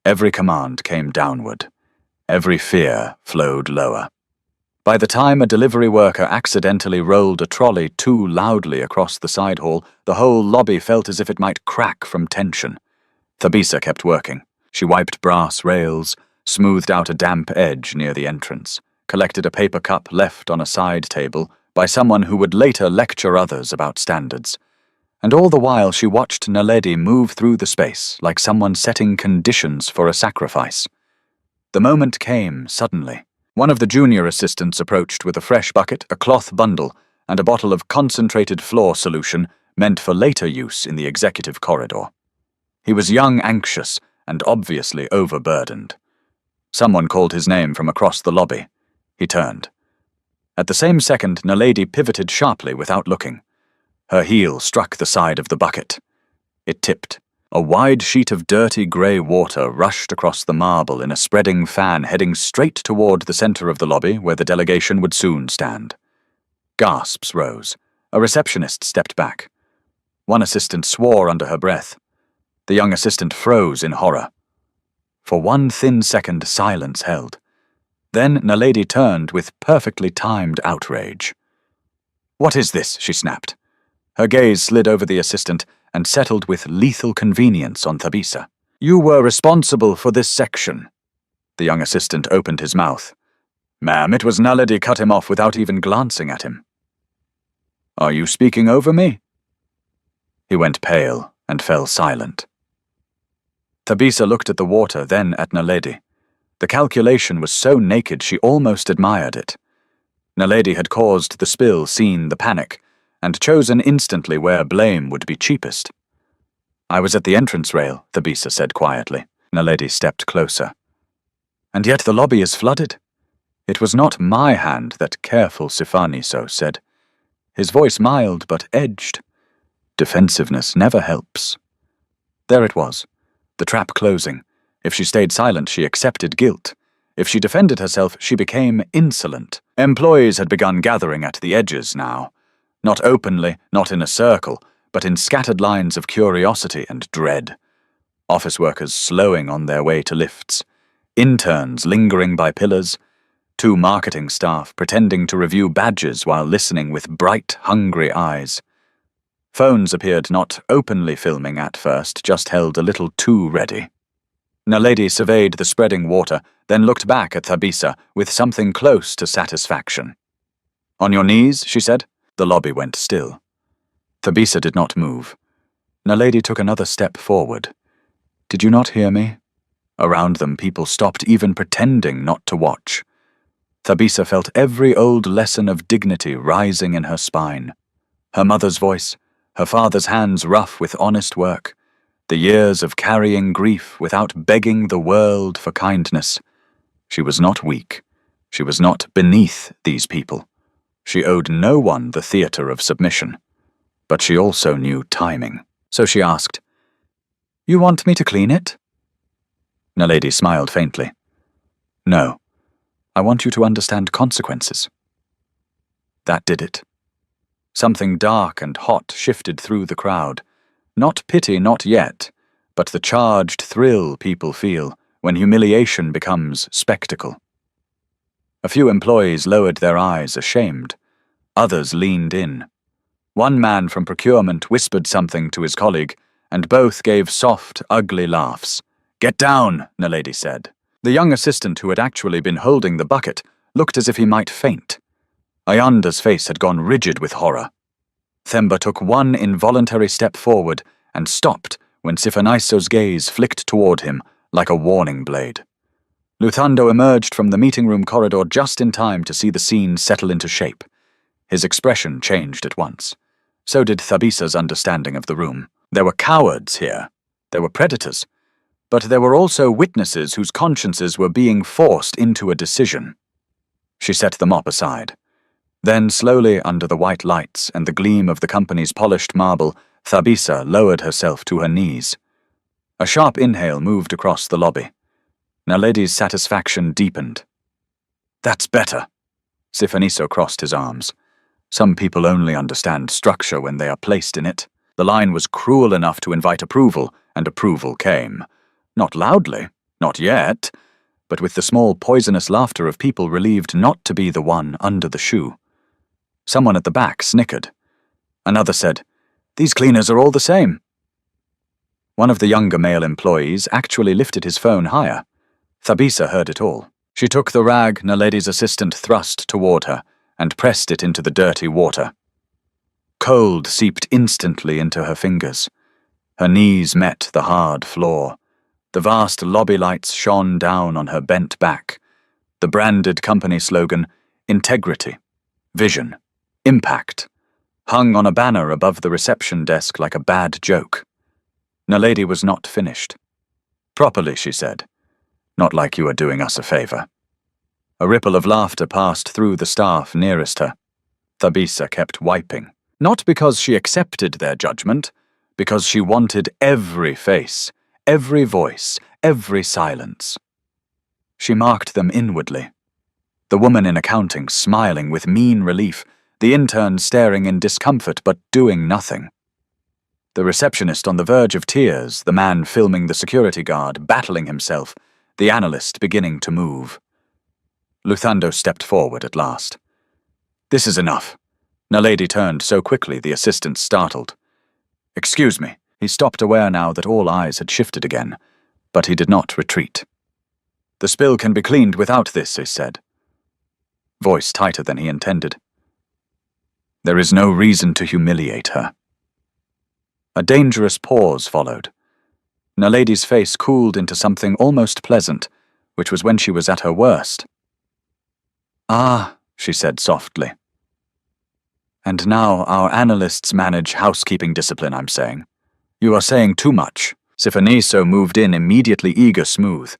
Every command came downward. Every fear flowed lower. By the time a delivery worker accidentally rolled a trolley too loudly across the side hall, the whole lobby felt as if it might crack from tension. Thabisa kept working. She wiped brass rails, smoothed out a damp edge near the entrance, collected a paper cup left on a side table by someone who would later lecture others about standards. And all the while she watched Naledi move through the space like someone setting conditions for a sacrifice. The moment came suddenly. One of the junior assistants approached with a fresh bucket, a cloth bundle, and a bottle of concentrated floor solution meant for later use in the executive corridor. He was young, anxious, and obviously overburdened. Someone called his name from across the lobby. He turned. At the same second, Naledi pivoted sharply without looking. Her heel struck the side of the bucket. It tipped. A wide sheet of dirty grey water rushed across the marble in a spreading fan heading straight toward the center of the lobby where the delegation would soon stand. Gasps rose. A receptionist stepped back. One assistant swore under her breath. The young assistant froze in horror. For one thin second, silence held. Then Naledi turned with perfectly timed outrage. "What is this?" she snapped. Her gaze slid over the assistant and settled with lethal convenience on Thabisa. "You were responsible for this section." The young assistant opened his mouth. "Ma'am, it was Naledi cut him off without even glancing at him." "Are you speaking over me?" He went pale and fell silent. Thabisa looked at the water, then at Naledi. The calculation was so naked she almost admired it. Naledi had caused the spill, seen the panic, and chosen instantly where blame would be cheapest. "I was at the entrance rail," Thabisa said quietly. Naledi stepped closer. "And yet the lobby is flooded." "It was not my hand, that careful Sifaniso said." His voice mild but edged. Defensiveness never helps. There it was, the trap closing. If she stayed silent, she accepted guilt. If she defended herself, she became insolent. Employees had begun gathering at the edges now. Not openly, not in a circle, but in scattered lines of curiosity and dread. Office workers slowing on their way to lifts. Interns lingering by pillars. 2 marketing staff pretending to review badges while listening with bright, hungry eyes. Phones appeared not openly filming at first, just held a little too ready. Naledi surveyed the spreading water, then looked back at Thabisa with something close to satisfaction. "On your knees," she said. The lobby went still. Thabisa did not move. Naledi took another step forward. "Did you not hear me?" Around them, people stopped even pretending not to watch. Thabisa felt every old lesson of dignity rising in her spine. Her mother's voice, her father's hands rough with honest work, the years of carrying grief without begging the world for kindness. She was not weak. She was not beneath these people. She owed no one the theater of submission. But she also knew timing. So she asked, "You want me to clean it?" Naledi smiled faintly. No, I want you to understand consequences. That did it. Something dark and hot shifted through the crowd. Not pity, not yet, but the charged thrill people feel when humiliation becomes spectacle. A few employees lowered their eyes, ashamed. Others leaned in. One man from procurement whispered something to his colleague, and both gave soft, ugly laughs. "Get down," Naledi said. The young assistant who had actually been holding the bucket looked as if he might faint. Ayanda's face had gone rigid with horror. Themba took one involuntary step forward and stopped when Sifaniso's gaze flicked toward him like a warning blade. Luthando emerged from the meeting room corridor just in time to see the scene settle into shape. His expression changed at once. So did Thabisa's understanding of the room. There were cowards here. There were predators. But there were also witnesses whose consciences were being forced into a decision. She set the mop aside. Then, slowly under the white lights and the gleam of the company's polished marble, Thabisa lowered herself to her knees. A sharp inhale moved across the lobby. Naledi's satisfaction deepened. "That's better." Sifaniso crossed his arms. Some people only understand structure when they are placed in it. The line was cruel enough to invite approval, and approval came. Not loudly, not yet, but with the small poisonous laughter of people relieved not to be the one under the shoe. Someone at the back snickered. Another said, "These cleaners are all the same." One of the younger male employees actually lifted his phone higher. Thabisa heard it all. She took the rag Naledi's assistant thrust toward her and pressed it into the dirty water. Cold seeped instantly into her fingers. Her knees met the hard floor. The vast lobby lights shone down on her bent back. The branded company slogan, "Integrity, Vision, Impact," hung on a banner above the reception desk like a bad joke. Naledi was not finished. "Properly," she said. "Not like you are doing us a favor." A ripple of laughter passed through the staff nearest her. Thabisa kept wiping. Not because she accepted their judgment, because she wanted every face, every voice, every silence. She marked them inwardly. The woman in accounting smiling with mean relief, the intern staring in discomfort but doing nothing. The receptionist on the verge of tears, the man filming the security guard, battling himself, the analyst beginning to move. Luthando stepped forward at last. "This is enough." Naledi turned so quickly the assistant startled. "Excuse me." He stopped, aware now that all eyes had shifted again, but he did not retreat. "The spill can be cleaned without this," he said. Voice tighter than he intended. "There is no reason to humiliate her." A dangerous pause followed. Naledi's face cooled into something almost pleasant, which was when she was at her worst. "Ah," she said softly. "And now our analysts manage housekeeping discipline, I'm saying. You are saying too much." Sifaniso moved in, immediately eager, smooth.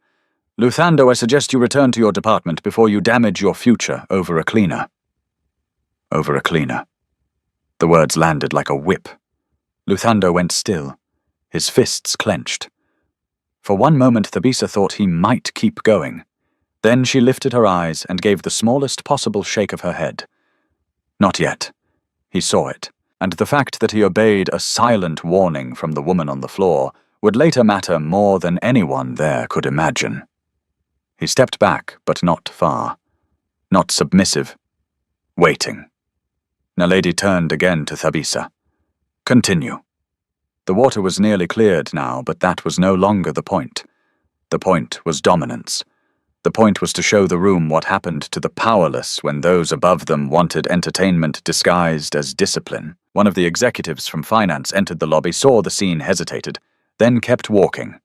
"Luthando, I suggest you return to your department before you damage your future over a cleaner." Over a cleaner. The words landed like a whip. Luthando went still, his fists clenched. For one moment Thabisa thought he might keep going. Then she lifted her eyes and gave the smallest possible shake of her head. Not yet. He saw it, and the fact that he obeyed a silent warning from the woman on the floor would later matter more than anyone there could imagine. He stepped back, but not far. Not submissive. Waiting. Naledi turned again to Thabisa. "Continue." The water was nearly cleared now, but that was no longer the point. The point was dominance. The point was to show the room what happened to the powerless when those above them wanted entertainment disguised as discipline. One of the executives from finance entered the lobby, saw the scene, hesitated, then kept walking.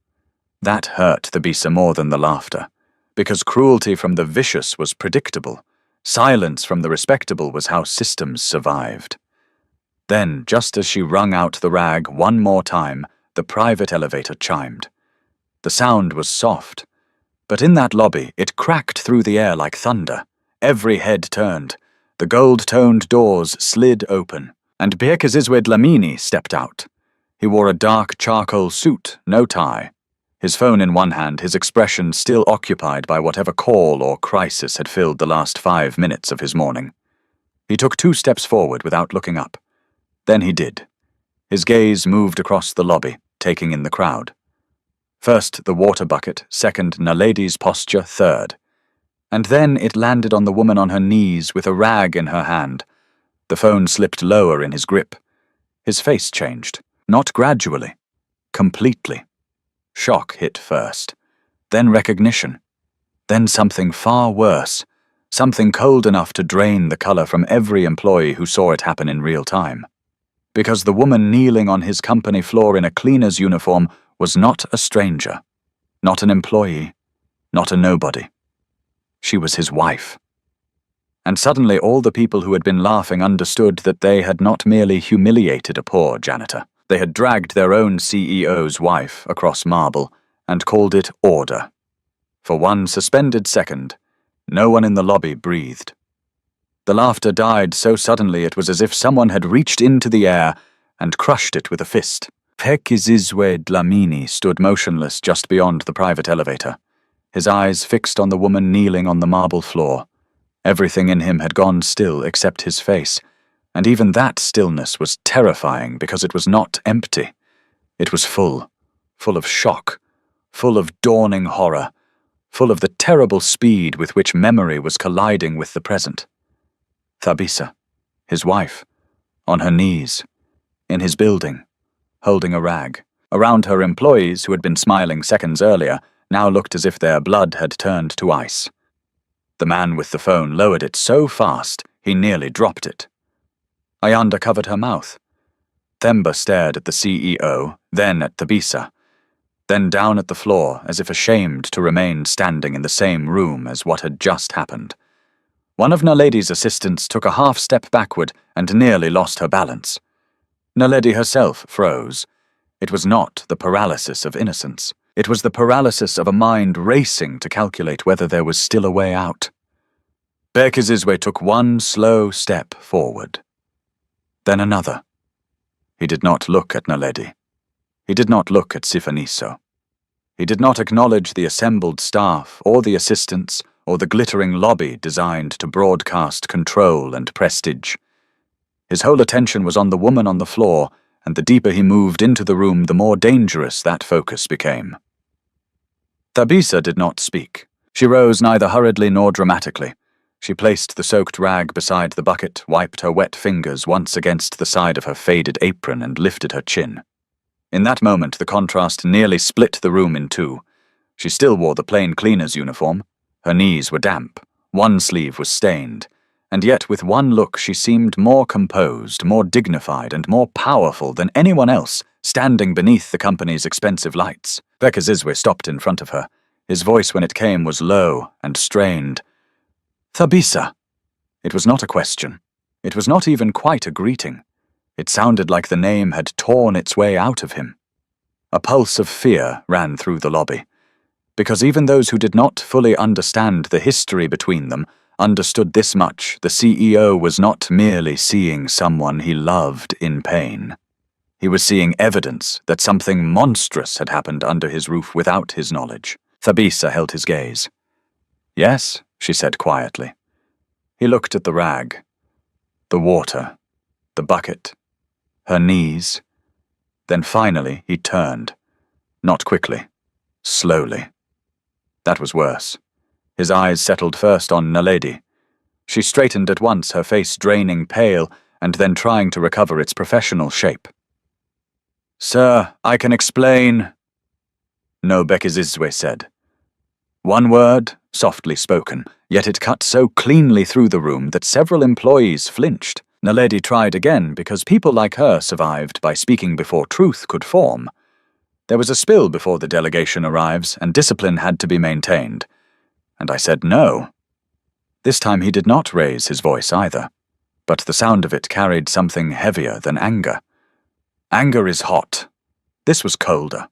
That hurt Thabisa more than the laughter, because cruelty from the vicious was predictable. Silence from the respectable was how systems survived. Then, just as she wrung out the rag one more time, the private elevator chimed. The sound was soft, but in that lobby it cracked through the air like thunder. Every head turned. The gold-toned doors slid open, and Biekizizwe Dlamini stepped out. He wore a dark charcoal suit, no tie. his phone in one hand, his expression still occupied by whatever call or crisis had filled the last 5 minutes of his morning. He took 2 steps forward without looking up. Then he did. His gaze moved across the lobby, taking in the crowd. First the water bucket, second Nalady's posture, third. And then it landed on the woman on her knees with a rag in her hand. The phone slipped lower in his grip. His face changed, not gradually, completely. Shock hit first, then recognition, then something far worse, something cold enough to drain the color from every employee who saw it happen in real time. Because the woman kneeling on his company floor in a cleaner's uniform was not a stranger, not an employee, not a nobody. She was his wife. And suddenly all the people who had been laughing understood that they had not merely humiliated a poor janitor. They had dragged their own CEO's wife across marble and called it order. For one suspended second, no one in the lobby breathed. The laughter died so suddenly it was as if someone had reached into the air and crushed it with a fist. Pekizizwe Dlamini stood motionless just beyond the private elevator, his eyes fixed on the woman kneeling on the marble floor. Everything in him had gone still except his face, and even that stillness was terrifying because it was not empty. It was full of shock, full of dawning horror, full of the terrible speed with which memory was colliding with the present. Thabisa, his wife, on her knees, in his building, holding a rag. Around her, employees who had been smiling seconds earlier now looked as if their blood had turned to ice. The man with the phone lowered it so fast he nearly dropped it. Ayanda covered her mouth. Themba stared at the CEO, then at Thabisa, then down at the floor as if ashamed to remain standing in the same room as what had just happened. One of Nalady's assistants took a half step backward and nearly lost her balance. Nalady herself froze. It was not the paralysis of innocence. It was the paralysis of a mind racing to calculate whether there was still a way out. Bekizizwe took one slow step forward. Then another. He did not look at Naledy. He did not look at Sifaniso. He did not acknowledge the assembled staff or the assistants or the glittering lobby designed to broadcast control and prestige. His whole attention was on the woman on the floor, and the deeper he moved into the room, the more dangerous that focus became. Thabisa did not speak. She rose neither hurriedly nor dramatically. She placed the soaked rag beside the bucket, wiped her wet fingers once against the side of her faded apron, and lifted her chin. In that moment, the contrast nearly split the room in two. She still wore the plain cleaner's uniform. Her knees were damp. One sleeve was stained. And yet with one look she seemed more composed, more dignified, and more powerful than anyone else standing beneath the company's expensive lights. Bekizizwe stopped in front of her. His voice when it came was low and strained. Thabisa. It was not a question. It was not even quite a greeting. It sounded like the name had torn its way out of him. A pulse of fear ran through the lobby, because even those who did not fully understand the history between them understood this much: the CEO was not merely seeing someone he loved in pain. He was seeing evidence that something monstrous had happened under his roof without his knowledge. Thabisa held his gaze. "Yes," she said quietly. He looked at the rag, the water, the bucket, her knees. Then finally he turned. Not quickly, slowly. That was worse. His eyes settled first on Naledy. She straightened at once, her face draining pale, and then trying to recover its professional shape. "Sir, I can explain." "No," Bekizizwe said. One word, softly spoken, yet it cut so cleanly through the room that several employees flinched. Naledy tried again, because people like her survived by speaking before truth could form. There was a spill before the delegation arrives, and discipline had to be maintained. And I said no. This time he did not raise his voice either, but the sound of it carried something heavier than anger. Anger is hot. This was colder.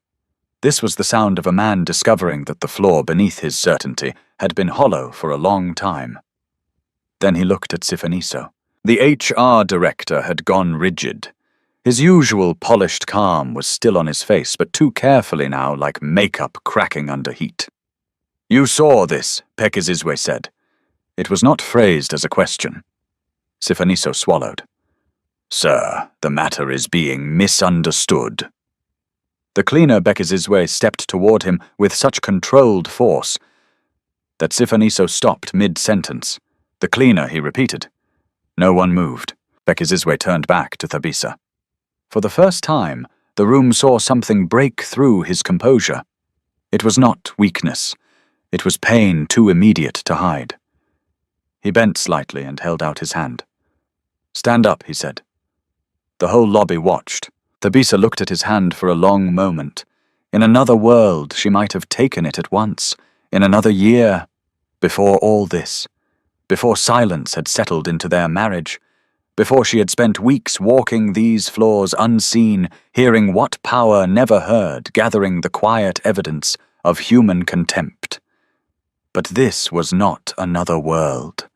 This was the sound of a man discovering that the floor beneath his certainty had been hollow for a long time. Then he looked at Sifaniso. The HR director had gone rigid. His usual polished calm was still on his face, but too carefully now, like makeup cracking under heat. "You saw this," Pekizizwe said. It was not phrased as a question. Sifaniso swallowed. "Sir, the matter is being misunderstood." The cleaner Bekizizwe stepped toward him with such controlled force that Sifaniso stopped mid-sentence. "The cleaner," he repeated. No one moved. Bekizizwe turned back to Thabisa. For the first time, the room saw something break through his composure. It was not weakness. It was pain too immediate to hide. He bent slightly and held out his hand. "Stand up," he said. The whole lobby watched. Thabisa looked at his hand for a long moment. In another world, she might have taken it at once. In another year, before all this, before silence had settled into their marriage, before she had spent weeks walking these floors unseen, hearing what power never heard, gathering the quiet evidence of human contempt. But this was not another world.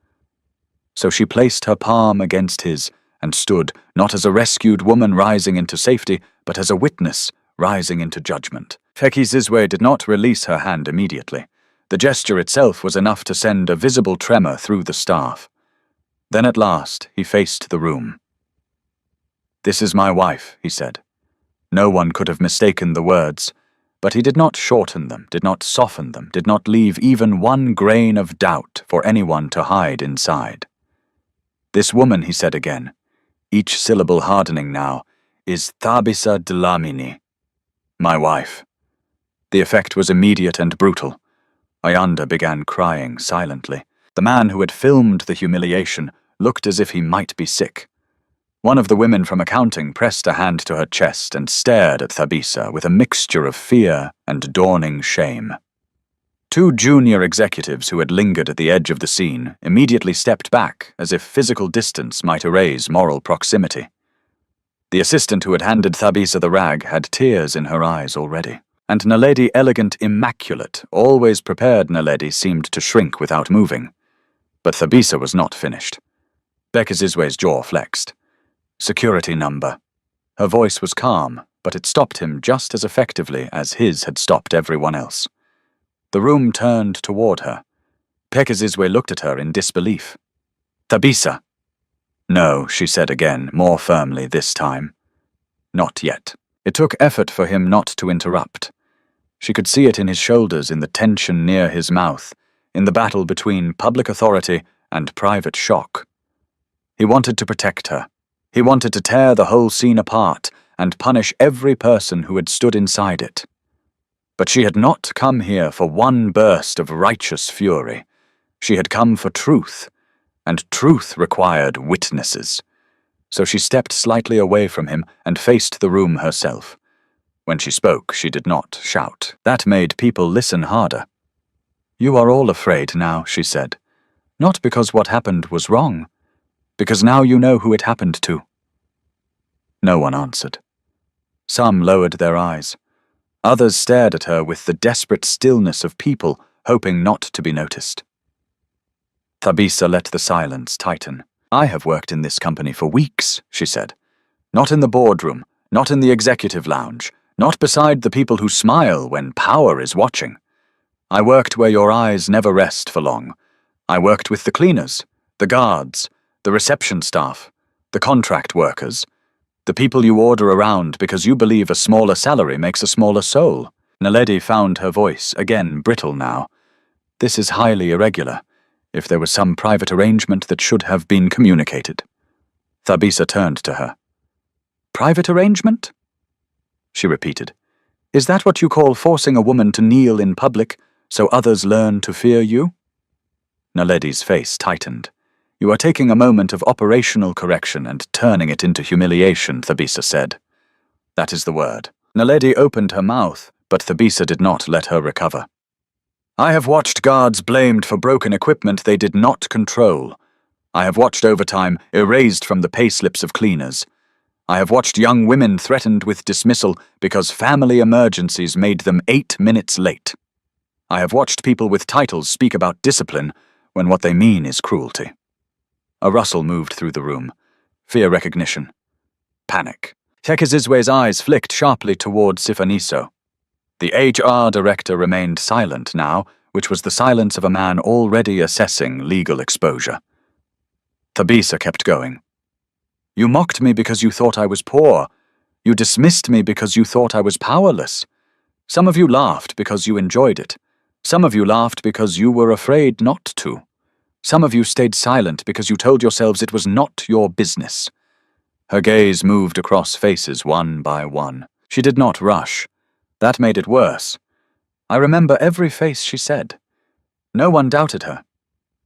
So she placed her palm against his and stood, not as a rescued woman rising into safety, but as a witness rising into judgment. Pekizizwe did not release her hand immediately. The gesture itself was enough to send a visible tremor through the staff. Then at last he faced the room. "This is my wife," he said. No one could have mistaken the words, but he did not shorten them, did not soften them, did not leave even one grain of doubt for anyone to hide inside. "This woman," he said again, each syllable hardening now, "is Thabisa Dlamini, my wife." The effect was immediate and brutal. Ayanda began crying silently. The man who had filmed the humiliation looked as if he might be sick. One of the women from accounting pressed a hand to her chest and stared at Thabisa with a mixture of fear and dawning shame. Two junior executives who had lingered at the edge of the scene immediately stepped back as if physical distance might erase moral proximity. The assistant who had handed Thabisa the rag had tears in her eyes already. And Naledi Elegant Immaculate, always prepared Naledi, seemed to shrink without moving. But Thabisa was not finished. Bekizizwe's jaw flexed. "Security number." Her voice was calm, but it stopped him just as effectively as his had stopped everyone else. The room turned toward her. Bekizizwe looked at her in disbelief. "Thabisa." "No," she said again, more firmly this time. "Not yet." It took effort for him not to interrupt. She could see it in his shoulders, in the tension near his mouth, in the battle between public authority and private shock. He wanted to protect her. He wanted to tear the whole scene apart and punish every person who had stood inside it. But she had not come here for one burst of righteous fury. She had come for truth, and truth required witnesses. So she stepped slightly away from him and faced the room herself. When she spoke, she did not shout. That made people listen harder. "You are all afraid now," she said. "Not because what happened was wrong, because now you know who it happened to." No one answered. Some lowered their eyes. Others stared at her with the desperate stillness of people hoping not to be noticed. Thabisa let the silence tighten. "I have worked in this company for weeks," she said. "Not in the boardroom, not in the executive lounge, not beside the people who smile when power is watching. I worked where your eyes never rest for long. I worked with the cleaners, the guards, the reception staff, the contract workers, the people you order around because you believe a smaller salary makes a smaller soul." Naledi found her voice, again brittle now. "This is highly irregular. If there was some private arrangement that should have been communicated." Thabisa turned to her. "Private arrangement?" She repeated. "Is that what you call forcing a woman to kneel in public so others learn to fear you?" Naledi's face tightened. "You are taking a moment of operational correction and turning it into humiliation," Thabisa said. "That is the word." Naledi opened her mouth, but Thabisa did not let her recover. "I have watched guards blamed for broken equipment they did not control. I have watched overtime erased from the payslips of cleaners. I have watched young women threatened with dismissal because family emergencies made them 8 minutes late. I have watched people with titles speak about discipline when what they mean is cruelty." A rustle moved through the room. Fear recognition. Panic. Tekizizwe's eyes flicked sharply toward Sifaniso. The HR director remained silent now, which was the silence of a man already assessing legal exposure. Thabisa kept going. You mocked me because you thought I was poor. You dismissed me because you thought I was powerless. Some of you laughed because you enjoyed it. Some of you laughed because you were afraid not to. Some of you stayed silent because you told yourselves it was not your business. Her gaze moved across faces one by one. She did not rush. That made it worse. I remember every face she said. No one doubted her.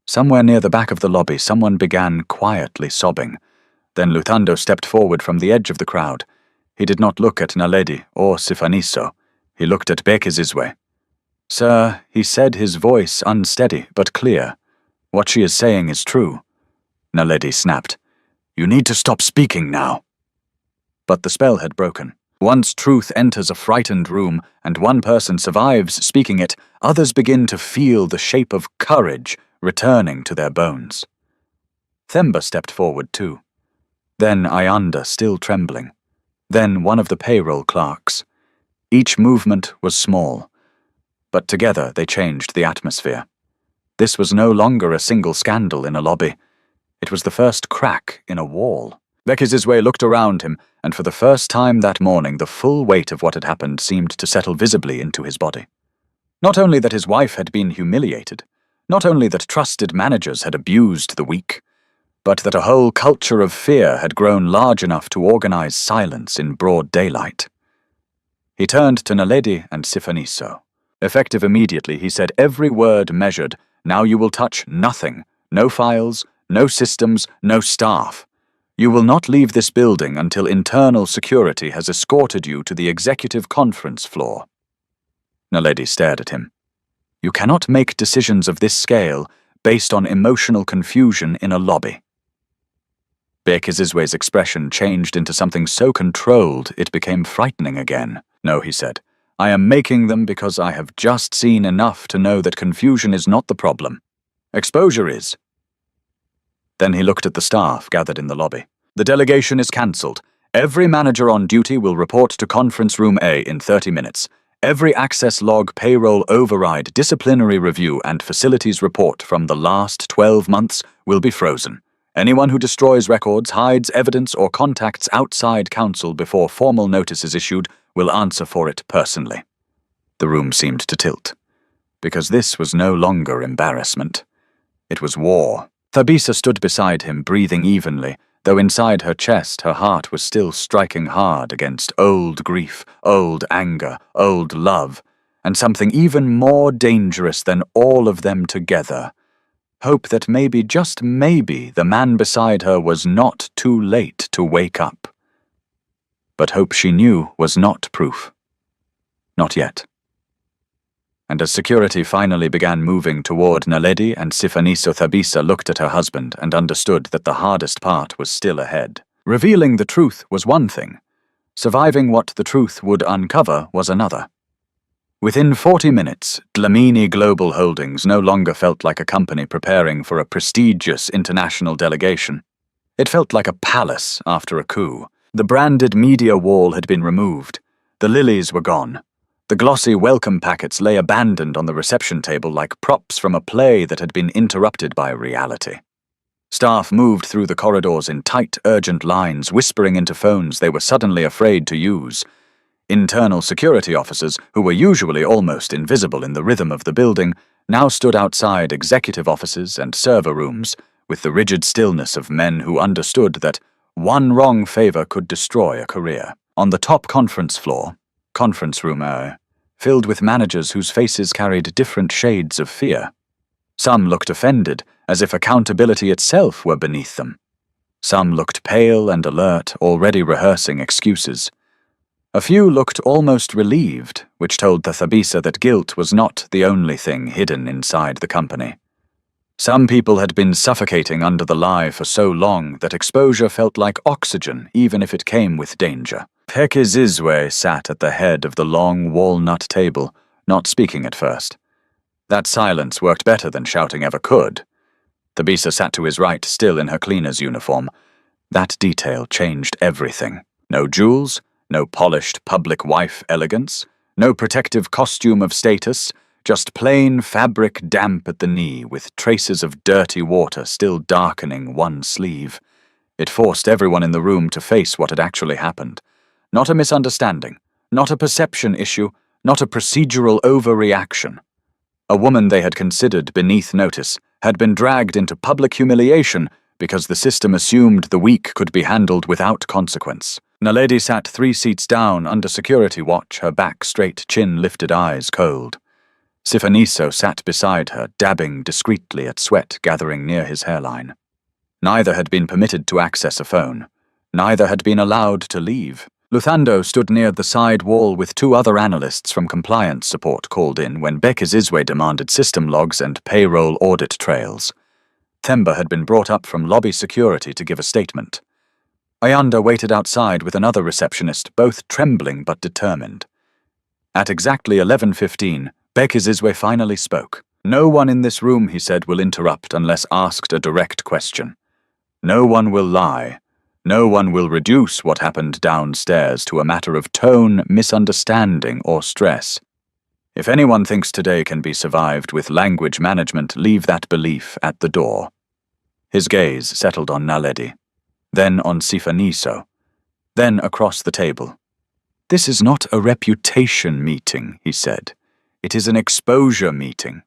Somewhere near the back of the lobby, someone began quietly sobbing. Then Luthando stepped forward from the edge of the crowd. He did not look at Naledi or Sifaniso. He looked at Bekizizwe. Sir, he said, his voice unsteady but clear. What she is saying is true. Naledi snapped. You need to stop speaking now. But the spell had broken. Once truth enters a frightened room and one person survives speaking it, others begin to feel the shape of courage returning to their bones. Themba stepped forward too. Then Ayanda, still trembling. Then one of the payroll clerks. Each movement was small, but together they changed the atmosphere. This was no longer a single scandal in a lobby. It was the first crack in a wall. Bekizizwe looked around him, and for the first time that morning the full weight of what had happened seemed to settle visibly into his body. Not only that his wife had been humiliated, not only that trusted managers had abused the weak, but that a whole culture of fear had grown large enough to organize silence in broad daylight. He turned to Naledi and Sifaniso. Effective immediately, he said, every word measured. Now you will touch nothing. No files, no systems, no staff. You will not leave this building until internal security has escorted you to the executive conference floor. Naledi stared at him. You cannot make decisions of this scale based on emotional confusion in a lobby. Bekizizwe's expression changed into something so controlled it became frightening again. No, he said. I am making them because I have just seen enough to know that confusion is not the problem. Exposure is. Then he looked at the staff gathered in the lobby. The delegation is cancelled. Every manager on duty will report to Conference Room A in 30 minutes. Every access log, payroll override, disciplinary review, and facilities report from the last 12 months will be frozen. Anyone who destroys records, hides evidence, or contacts outside council before formal notice is issued will answer for it personally. The room seemed to tilt, because this was no longer embarrassment. It was war. Thabisa stood beside him, breathing evenly, though inside her chest her heart was still striking hard against old grief, old anger, old love, and something even more dangerous than all of them together. Hope that maybe, just maybe, the man beside her was not too late to wake up. But hope she knew was not proof. Not yet. And as security finally began moving toward Naledi and Sifaniso, Thabisa looked at her husband and understood that the hardest part was still ahead. Revealing the truth was one thing. Surviving what the truth would uncover was another. Within 40 minutes, Dlamini Global Holdings no longer felt like a company preparing for a prestigious international delegation. It felt like a palace after a coup. The branded media wall had been removed. The lilies were gone. The glossy welcome packets lay abandoned on the reception table like props from a play that had been interrupted by reality. Staff moved through the corridors in tight, urgent lines, whispering into phones they were suddenly afraid to use. Internal security officers, who were usually almost invisible in the rhythm of the building, now stood outside executive offices and server rooms with the rigid stillness of men who understood that one wrong favor could destroy a career. On the top conference floor, conference room filled with managers whose faces carried different shades of fear. Some looked offended, as if accountability itself were beneath them. Some looked pale and alert, already rehearsing excuses. A few looked almost relieved, which told the Thabisa that guilt was not the only thing hidden inside the company. Some people had been suffocating under the lie for so long that exposure felt like oxygen, even if it came with danger. Bekizizwe sat at the head of the long walnut table, not speaking at first. That silence worked better than shouting ever could. Thabisa sat to his right, still in her cleaner's uniform. That detail changed everything. No jewels, no polished public wife elegance, no protective costume of status, just plain fabric damp at the knee with traces of dirty water still darkening one sleeve. It forced everyone in the room to face what had actually happened. Not a misunderstanding, not a perception issue, not a procedural overreaction. A woman they had considered beneath notice had been dragged into public humiliation because the system assumed the weak could be handled without consequence. Naledi sat 3 seats down under security watch, her back straight, chin lifted, eyes cold. Sifaniso sat beside her, dabbing discreetly at sweat gathering near his hairline. Neither had been permitted to access a phone. Neither had been allowed to leave. Luthando stood near the side wall with 2 other analysts from compliance support called in when Bekizizwe demanded system logs and payroll audit trails. Themba had been brought up from lobby security to give a statement. Ayanda waited outside with another receptionist, both trembling but determined. At exactly 11:15, Bekizizwe finally spoke. "No one in this room," he said, "will interrupt unless asked a direct question. No one will lie. No one will reduce what happened downstairs to a matter of tone, misunderstanding, or stress. If anyone thinks today can be survived with language management, leave that belief at the door." His gaze settled on Naledi, then on Sifaniso, then across the table. "This is not a reputation meeting," he said. "It is an exposure meeting."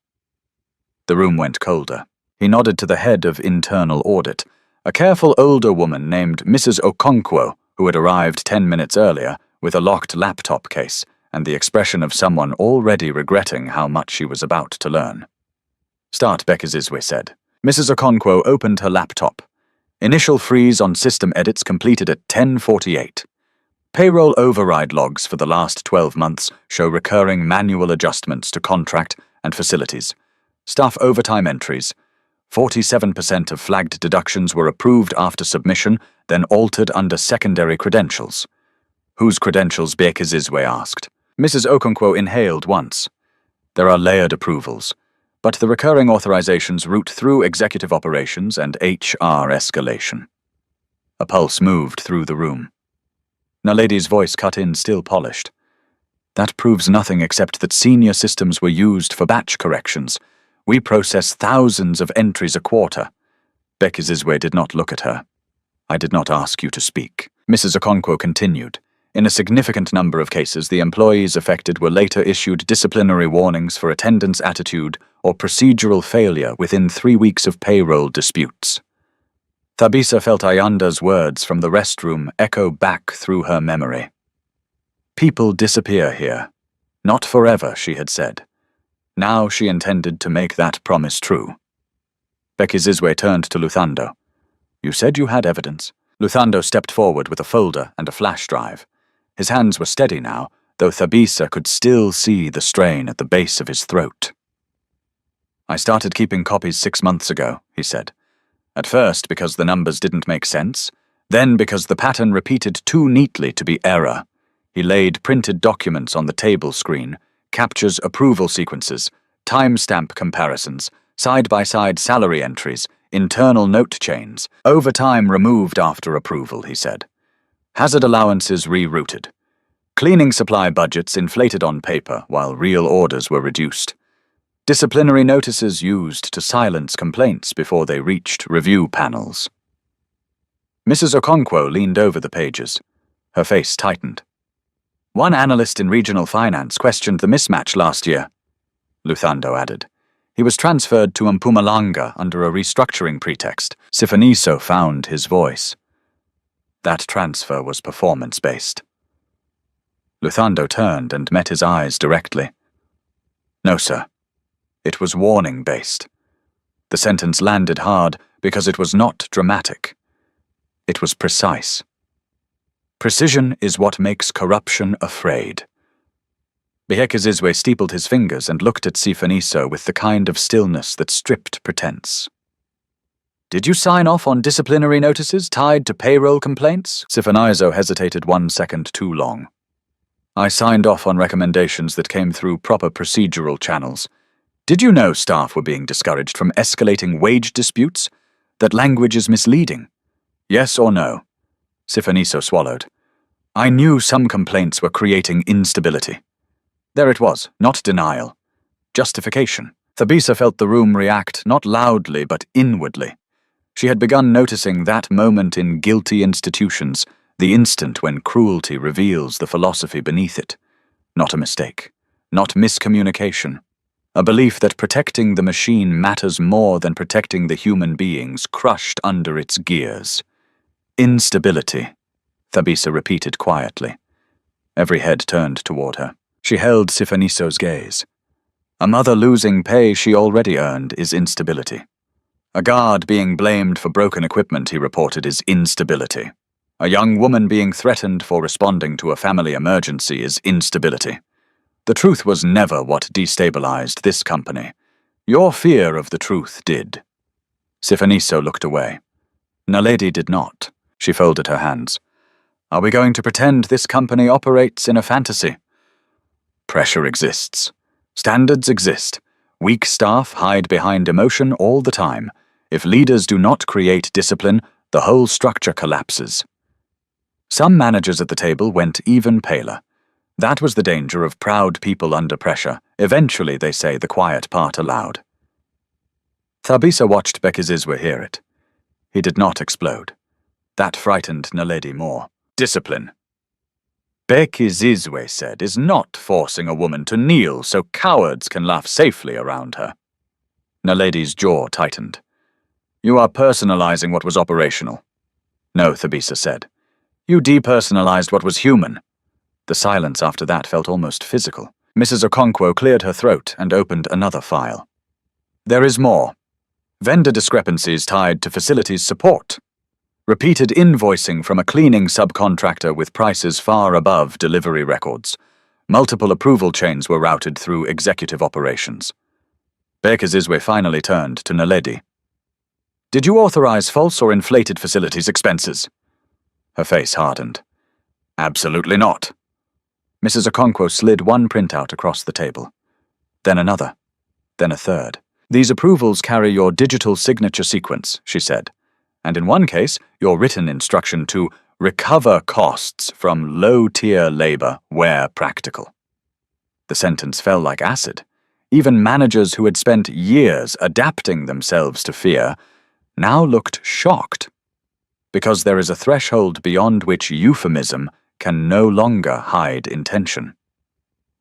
The room went colder. He nodded to the head of internal audit, a careful older woman named Mrs. Okonkwo, who had arrived 10 minutes earlier with a locked laptop case and the expression of someone already regretting how much she was about to learn. "Start," Bekizizwe said. Mrs. Okonkwo opened her laptop. Initial freeze on system edits completed at 10:48. Payroll override logs for the last 12 months show recurring manual adjustments to contract and facilities. Staff overtime entries. 47% of flagged deductions were approved after submission, then altered under secondary credentials. "Whose credentials?" Bekizizwe asked. Mrs. Okonkwo inhaled once. "There are layered approvals, but the recurring authorizations route through executive operations and HR escalation." A pulse moved through the room. Naledi's voice cut in, still polished. "That proves nothing except that senior systems were used for batch corrections. We process thousands of entries a quarter." Bekizizwe did not look at her. "I did not ask you to speak." Mrs. Okonkwo continued. "In a significant number of cases, the employees affected were later issued disciplinary warnings for attendance attitude or procedural failure within 3 weeks of payroll disputes." Thabisa felt Ayanda's words from the restroom echo back through her memory. "People disappear here. Not forever," she had said. Now she intended to make that promise true. Bekizizwe turned to Luthando. "You said you had evidence." Luthando stepped forward with a folder and a flash drive. His hands were steady now, though Thabisa could still see the strain at the base of his throat. "I started keeping copies 6 months ago," he said. "At first because the numbers didn't make sense, then because the pattern repeated too neatly to be error." He laid printed documents on the table screen, captures approval sequences, timestamp comparisons, side-by-side salary entries, internal note chains, overtime removed after approval, he said. Hazard allowances rerouted. Cleaning supply budgets inflated on paper while real orders were reduced. Disciplinary notices used to silence complaints before they reached review panels. Mrs. Okonkwo leaned over the pages. Her face tightened. "One analyst in regional finance questioned the mismatch last year," Luthando added. "He was transferred to Mpumalanga under a restructuring pretext." Sifaniso found his voice. That transfer was performance-based. Luthando turned and met his eyes directly. "No, sir. It was warning-based." The sentence landed hard because it was not dramatic. It was precise. Precision is what makes corruption afraid. Bekizizwe steepled his fingers and looked at Sifaniso with the kind of stillness that stripped pretense. "Did you sign off on disciplinary notices tied to payroll complaints?" Sifaniso hesitated 1 second too long. "I signed off on recommendations that came through proper procedural channels. Did you know staff were being discouraged from escalating wage disputes? That language is misleading? Yes or no?" Sifaniso swallowed. I knew some complaints were creating instability. There it was, not denial. Justification. Thabisa felt the room react not loudly but inwardly. She had begun noticing that moment in guilty institutions, the instant when cruelty reveals the philosophy beneath it. Not a mistake. Not miscommunication. A belief that protecting the machine matters more than protecting the human beings crushed under its gears. Instability, Thabisa repeated quietly. Every head turned toward her. She held Sifaniso's gaze. A mother losing pay she already earned is instability. A guard being blamed for broken equipment, he reported, is instability. A young woman being threatened for responding to a family emergency is instability. The truth was never what destabilized this company. Your fear of the truth did. Sifaniso looked away. Naledi did not. She folded her hands. Are we going to pretend this company operates in a fantasy? Pressure exists. Standards exist. Weak staff hide behind emotion all the time. If leaders do not create discipline, the whole structure collapses. Some managers at the table went even paler. That was the danger of proud people under pressure. Eventually they say the quiet part aloud. Thabisa watched Bekizizwe hear it. He did not explode. That frightened Naledi more. Discipline. Bekizizwe said, is not forcing a woman to kneel so cowards can laugh safely around her. Naledi's jaw tightened. You are personalizing what was operational. No, Thabisa said. You depersonalized what was human. The silence after that felt almost physical. Mrs. Okonkwo cleared her throat and opened another file. There is more. Vendor discrepancies tied to facilities support. Repeated invoicing from a cleaning subcontractor with prices far above delivery records. Multiple approval chains were routed through executive operations. Bekizizwe finally turned to Naledi. Did you authorize false or inflated facilities expenses? Her face hardened. Absolutely not. Mrs. Okonkwo slid one printout across the table. Then another. Then a third. These approvals carry your digital signature sequence, she said. And in one case, your written instruction to recover costs from low-tier labor where practical. The sentence fell like acid. Even managers who had spent years adapting themselves to fear now looked shocked. Because there is a threshold beyond which euphemism can no longer hide intention.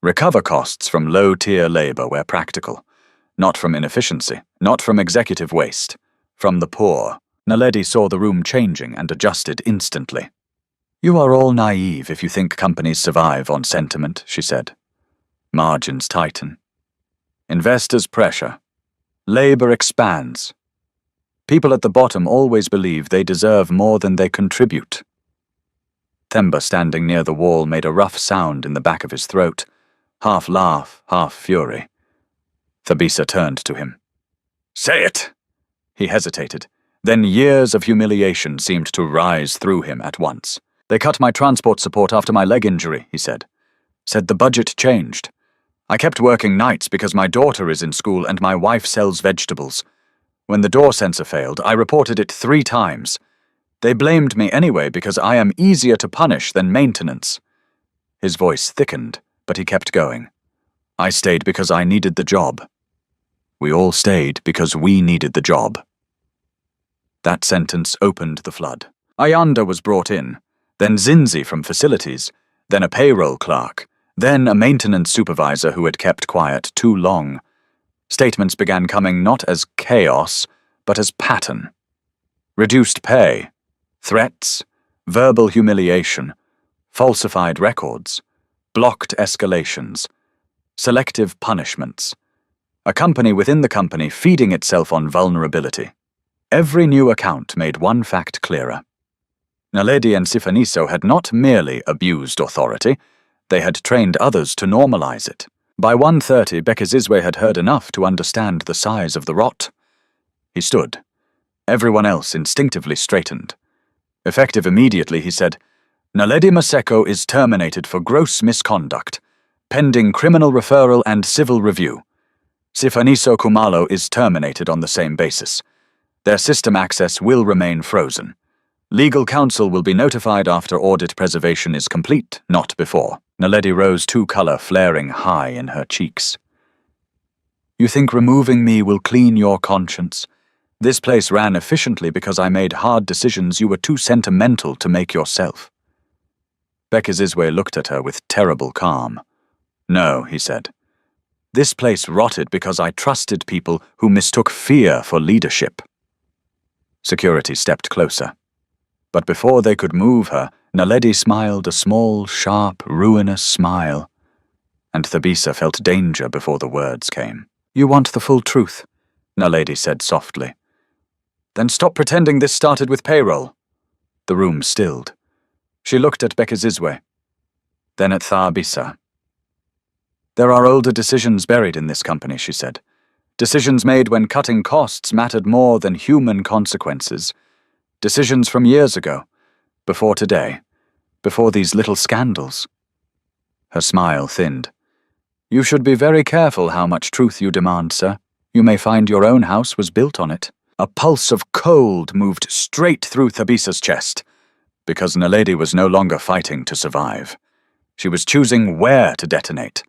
Recover costs from low-tier labor where practical. Not from inefficiency, not from executive waste, from the poor. Naledi saw the room changing and adjusted instantly. You are all naive if you think companies survive on sentiment, she said. Margins tighten. Investors pressure. Labor expands. People at the bottom always believe they deserve more than they contribute. Themba, standing near the wall, made a rough sound in the back of his throat, half laugh, half fury. Thabisa turned to him. Say it! He hesitated. Then years of humiliation seemed to rise through him at once. They cut my transport support after my leg injury, he said. Said the budget changed. I kept working nights because my daughter is in school and my wife sells vegetables. When the door sensor failed, I reported it 3 times. They blamed me anyway because I am easier to punish than maintenance. His voice thickened, but he kept going. I stayed because I needed the job. We all stayed because we needed the job. That sentence opened the flood. Ayanda was brought in, then Zinzi from facilities, then a payroll clerk, then a maintenance supervisor who had kept quiet too long. Statements began coming not as chaos, but as pattern. Reduced pay, threats, verbal humiliation, falsified records, blocked escalations, selective punishments. A company within the company feeding itself on vulnerability. Every new account made one fact clearer. Naledi and Sifaniso had not merely abused authority, they had trained others to normalize it. By 1:30, Bekizizwe had heard enough to understand the size of the rot. He stood. Everyone else instinctively straightened. Effective immediately, he said, Naledi Maseko is terminated for gross misconduct, pending criminal referral and civil review. Sifaniso Kumalo is terminated on the same basis. Their system access will remain frozen. Legal counsel will be notified after audit preservation is complete, not before. Naledi rose, color flaring high in her cheeks. You think removing me will clean your conscience? This place ran efficiently because I made hard decisions you were too sentimental to make yourself. Bekizizwe looked at her with terrible calm. No, he said. This place rotted because I trusted people who mistook fear for leadership. Security stepped closer. But before they could move her, Naledi smiled a small, sharp, ruinous smile. And Thabisa felt danger before the words came. You want the full truth, Naledi said softly. Then stop pretending this started with payroll. The room stilled. She looked at Bekizizwe, then at Thabisa. There are older decisions buried in this company, she said. Decisions made when cutting costs mattered more than human consequences. Decisions from years ago, before today, before these little scandals. Her smile thinned. You should be very careful how much truth you demand, sir. You may find your own house was built on it. A pulse of cold moved straight through Thabisa's chest, because Naledi was no longer fighting to survive. She was choosing where to detonate.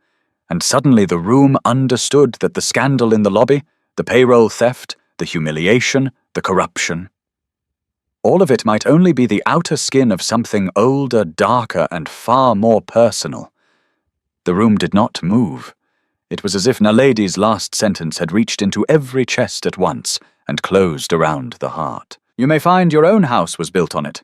And suddenly the room understood that the scandal in the lobby, the payroll theft, the humiliation, the corruption, all of it might only be the outer skin of something older, darker, and far more personal. The room did not move. It was as if Naledi's last sentence had reached into every chest at once and closed around the heart. You may find your own house was built on it.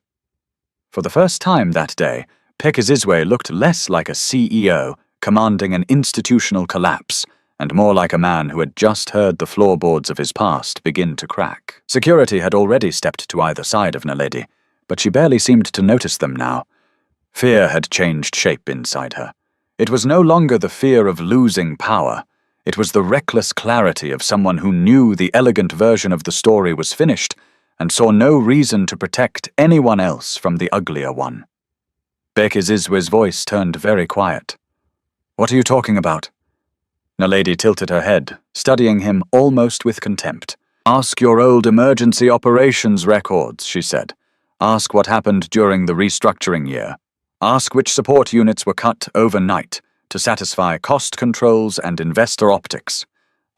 For the first time that day, Bekizizwe looked less like a CEO commanding an institutional collapse, and more like a man who had just heard the floorboards of his past begin to crack. Security had already stepped to either side of Naledi, but she barely seemed to notice them now. Fear had changed shape inside her. It was no longer the fear of losing power. It was the reckless clarity of someone who knew the elegant version of the story was finished and saw no reason to protect anyone else from the uglier one. Bekizizwe's voice turned very quiet. What are you talking about? Naledi tilted her head, studying him almost with contempt. Ask your old emergency operations records, she said. Ask what happened during the restructuring year. Ask which support units were cut overnight to satisfy cost controls and investor optics.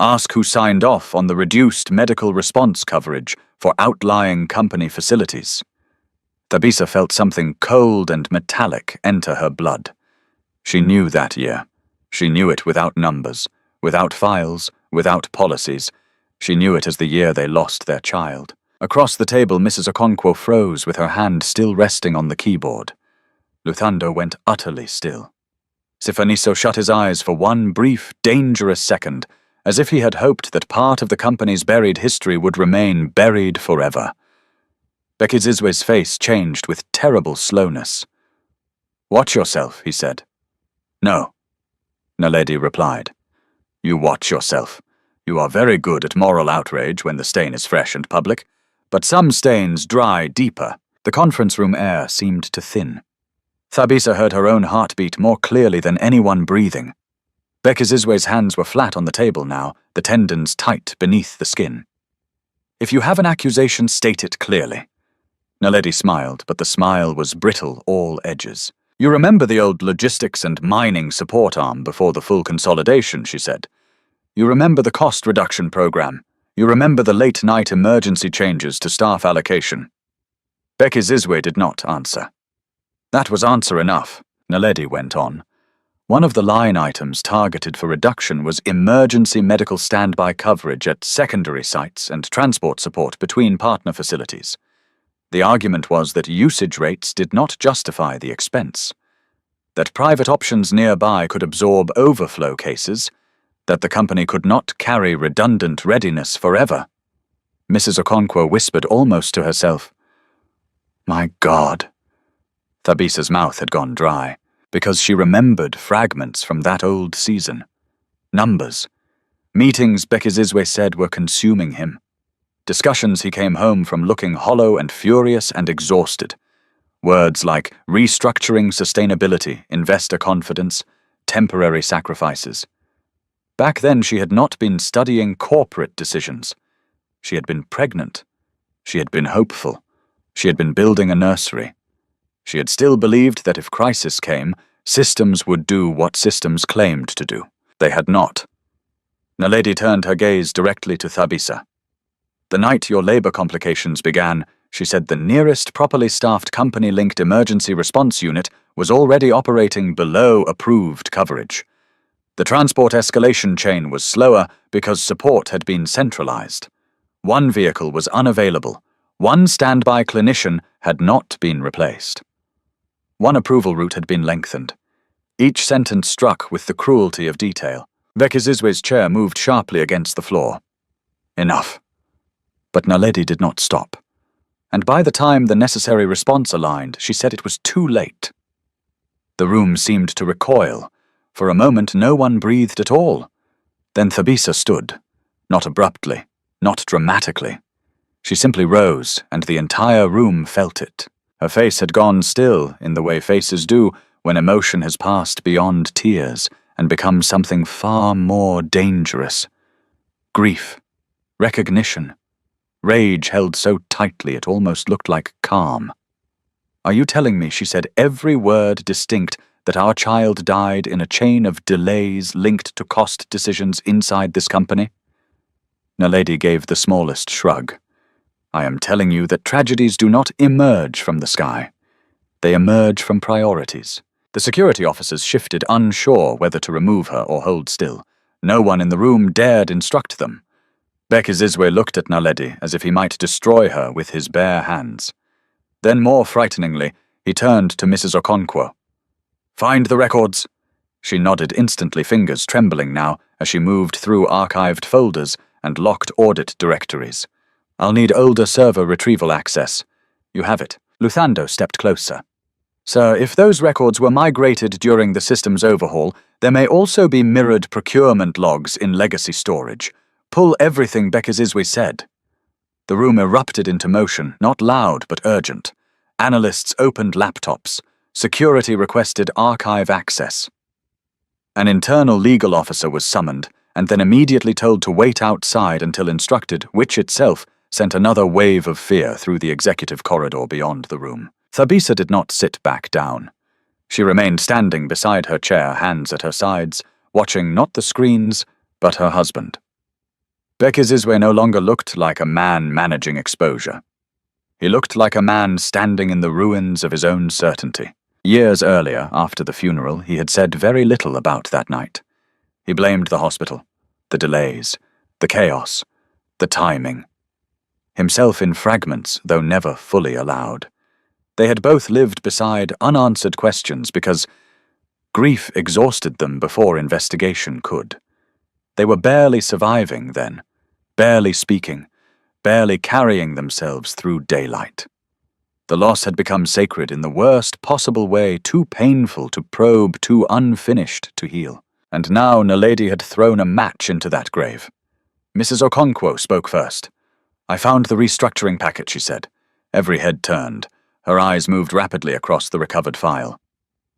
Ask who signed off on the reduced medical response coverage for outlying company facilities. Thabisa felt something cold and metallic enter her blood. She knew that year. She knew it without numbers, without files, without policies. She knew it as the year they lost their child. Across the table, Mrs. Okonkwo froze with her hand still resting on the keyboard. Luthando went utterly still. Sifaniso shut his eyes for one brief, dangerous second, as if he had hoped that part of the company's buried history would remain buried forever. Bekizizwe's face changed with terrible slowness. Watch yourself, he said. No, Naledi replied. You watch yourself. You are very good at moral outrage when the stain is fresh and public, but some stains dry deeper. The conference room air seemed to thin. Thabisa heard her own heartbeat more clearly than anyone breathing. Bekizizwe's hands were flat on the table now, the tendons tight beneath the skin. If you have an accusation, state it clearly. Naledi smiled, but the smile was brittle all edges. You remember the old logistics and mining support arm before the full consolidation, she said. You remember the cost reduction program. You remember the late-night emergency changes to staff allocation. Bekizizwe did not answer. That was answer enough, Naledi went on. One of the line items targeted for reduction was emergency medical standby coverage at secondary sites and transport support between partner facilities. The argument was that usage rates did not justify the expense, that private options nearby could absorb overflow cases, that the company could not carry redundant readiness forever. Mrs. Okonkwo whispered almost to herself, My God. Thabisa's mouth had gone dry, because she remembered fragments from that old season. Numbers. Meetings Bekizizwe said were consuming him. Discussions he came home from looking hollow and furious and exhausted. Words like restructuring sustainability, investor confidence, temporary sacrifices. Back then she had not been studying corporate decisions. She had been pregnant. She had been hopeful. She had been building a nursery. She had still believed that if crisis came, systems would do what systems claimed to do. They had not. Naledi turned her gaze directly to Thabisa. The night your labor complications began, she said the nearest properly staffed company-linked emergency response unit was already operating below approved coverage. The transport escalation chain was slower because support had been centralized. One vehicle was unavailable. One standby clinician had not been replaced. One approval route had been lengthened. Each sentence struck with the cruelty of detail. Bekizizwe's chair moved sharply against the floor. Enough. But Naledi did not stop. And by the time the necessary response aligned, she said it was too late. The room seemed to recoil. For a moment, no one breathed at all. Then Thabisa stood, not abruptly, not dramatically. She simply rose, and the entire room felt it. Her face had gone still, in the way faces do when emotion has passed beyond tears and become something far more dangerous. Grief, recognition, rage held so tightly it almost looked like calm. Are you telling me, she said, every word distinct, that our child died in a chain of delays linked to cost decisions inside this company? Naledi gave the smallest shrug. I am telling you that tragedies do not emerge from the sky. They emerge from priorities. The security officers shifted, unsure whether to remove her or hold still. No one in the room dared instruct them. Bekizizwe looked at Naledi as if he might destroy her with his bare hands. Then, more frighteningly, he turned to Mrs. Okonkwo. Find the records. She nodded instantly, fingers trembling now as she moved through archived folders and locked audit directories. I'll need older server retrieval access. You have it. Luthando stepped closer. Sir, if those records were migrated during the system's overhaul, there may also be mirrored procurement logs in legacy storage. Pull everything Bekizizwe said. The room erupted into motion, not loud but urgent. Analysts opened laptops. Security requested archive access. An internal legal officer was summoned, and then immediately told to wait outside until instructed, which itself sent another wave of fear through the executive corridor beyond the room. Thabisa did not sit back down. She remained standing beside her chair, hands at her sides, watching not the screens, but her husband. Bekizizwe no longer looked like a man managing exposure. He looked like a man standing in the ruins of his own certainty. Years earlier, after the funeral, he had said very little about that night. He blamed the hospital, the delays, the chaos, the timing. Himself in fragments, though never fully allowed. They had both lived beside unanswered questions because grief exhausted them before investigation could. They were barely surviving then, barely speaking, barely carrying themselves through daylight. The loss had become sacred in the worst possible way, too painful to probe, too unfinished to heal. And now Naledi had thrown a match into that grave. Mrs. Okonkwo spoke first. I found the restructuring packet, she said. Every head turned. Her eyes moved rapidly across the recovered file.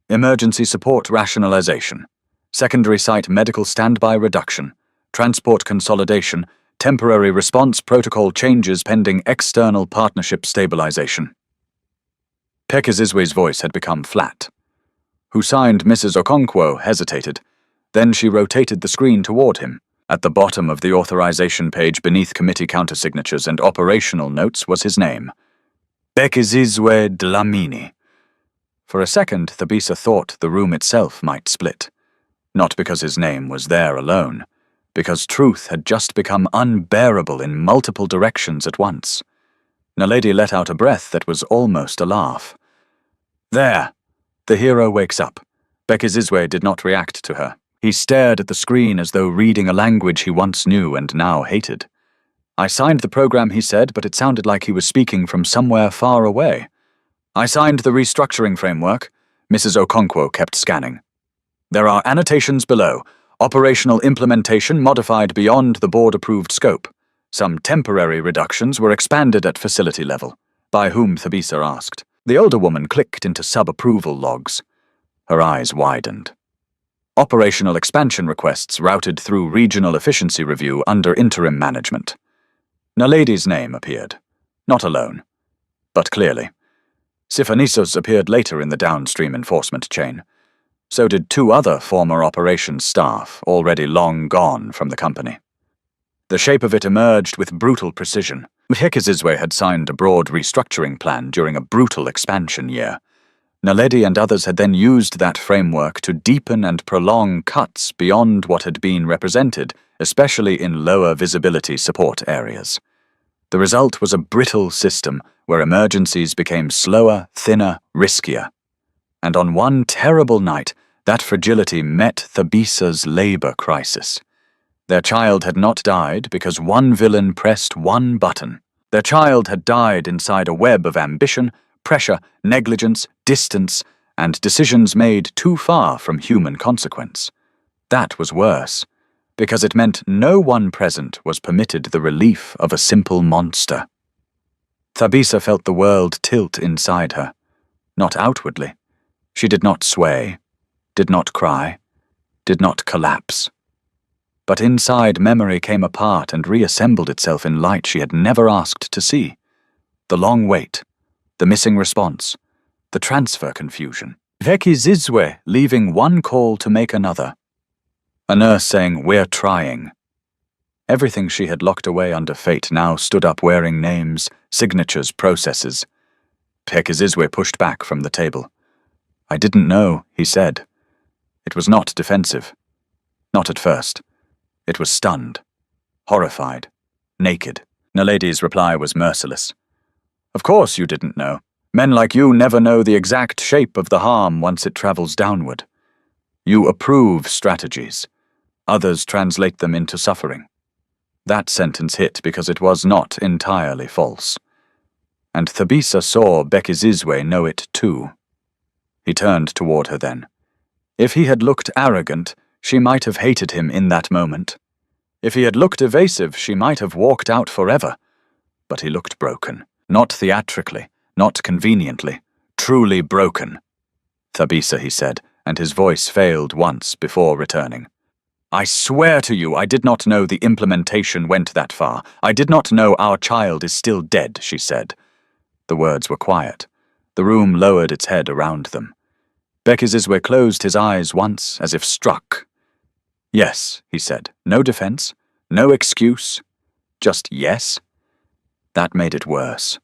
Emergency support rationalization. Secondary site medical standby reduction. Transport consolidation. Temporary response protocol changes pending external partnership stabilization. Bekizizwe's voice had become flat. Who signed Mrs. Okonkwo hesitated. Then she rotated the screen toward him. At the bottom of the authorization page beneath committee countersignatures and operational notes was his name. Bekizizwe Dlamini. For a second, Thabisa thought the room itself might split. Not because his name was there alone, because truth had just become unbearable in multiple directions at once. Naledi let out a breath that was almost a laugh. There! The hero wakes up. Bekizizwe did not react to her. He stared at the screen as though reading a language he once knew and now hated. I signed the program, he said, but it sounded like he was speaking from somewhere far away. I signed the restructuring framework. Mrs. Okonkwo kept scanning. There are annotations below. Operational implementation modified beyond the board-approved scope. Some temporary reductions were expanded at facility level. By whom, Thabisa asked. The older woman clicked into sub-approval logs. Her eyes widened. Operational expansion requests routed through regional efficiency review under interim management. Naledi's name appeared. Not alone. but clearly. Siphonissos appeared later in the downstream enforcement chain. So did two other former operations staff, already long gone from the company. The shape of it emerged with brutal precision. Bekizizwe had signed a broad restructuring plan during a brutal expansion year. Naledi and others had then used that framework to deepen and prolong cuts beyond what had been represented, especially in lower visibility support areas. The result was a brittle system where emergencies became slower, thinner, riskier. And on one terrible night, that fragility met Thabisa's labor crisis. Their child had not died because one villain pressed one button. Their child had died inside a web of ambition, pressure, negligence, distance, and decisions made too far from human consequence. That was worse, because it meant no one present was permitted the relief of a simple monster. Thabisa felt the world tilt inside her. Not outwardly. She did not sway, did not cry, did not collapse. But inside, memory came apart and reassembled itself in light she had never asked to see. The long wait, the missing response, the transfer confusion. Bekizizwe leaving one call to make another. A nurse saying, "We're trying." Everything she had locked away under fate now stood up wearing names, signatures, processes. Bekizizwe pushed back from the table. "I didn't know," he said. It was not defensive. Not at first. It was stunned, horrified, naked. Naledi's reply was merciless. "Of course you didn't know. Men like you never know the exact shape of the harm once it travels downward. You approve strategies. Others translate them into suffering." That sentence hit because it was not entirely false. And Thabisa saw Bekizizwe know it too. He turned toward her then. If he had looked arrogant, she might have hated him in that moment. If he had looked evasive, she might have walked out forever. But he looked broken. Not theatrically, not conveniently, truly broken. "Thabisa," he said, and his voice failed once before returning. "I swear to you I did not know the implementation went that far. I did not know our child is still dead," she said. The words were quiet. The room lowered its head around them. Bekizizwe closed his eyes once, as if struck. "Yes," he said. No defense, no excuse, just yes. That made it worse.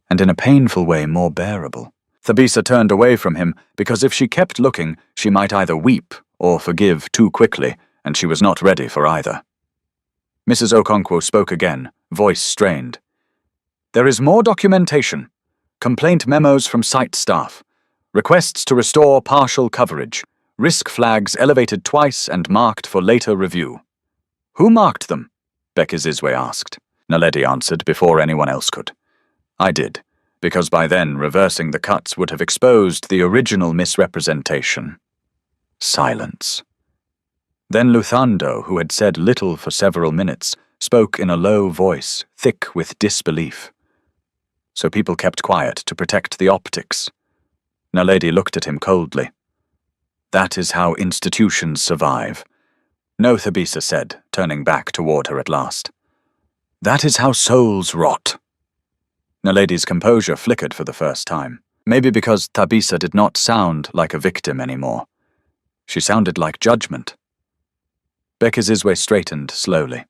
And in a painful way more bearable. Thabisa turned away from him, because if she kept looking, she might either weep or forgive too quickly, and she was not ready for either. Mrs. Okonkwo spoke again, voice strained. "There is more documentation. Complaint memos from site staff. Requests to restore partial coverage. Risk flags elevated twice and marked for later review." "Who marked them?" Bekizizwe asked. Naledi answered before anyone else could. "I did, because by then reversing the cuts would have exposed the original misrepresentation." Silence. Then Luthando, who had said little for several minutes, spoke in a low voice, thick with disbelief. So people kept quiet to protect the optics. Naledi looked at him coldly. "That is how institutions survive." "No," Thabisa said, turning back toward her at last. "That is how souls rot." Naledi's composure flickered for the first time, maybe because Thabisa did not sound like a victim anymore. She sounded like judgment. Bekizizwe straightened slowly.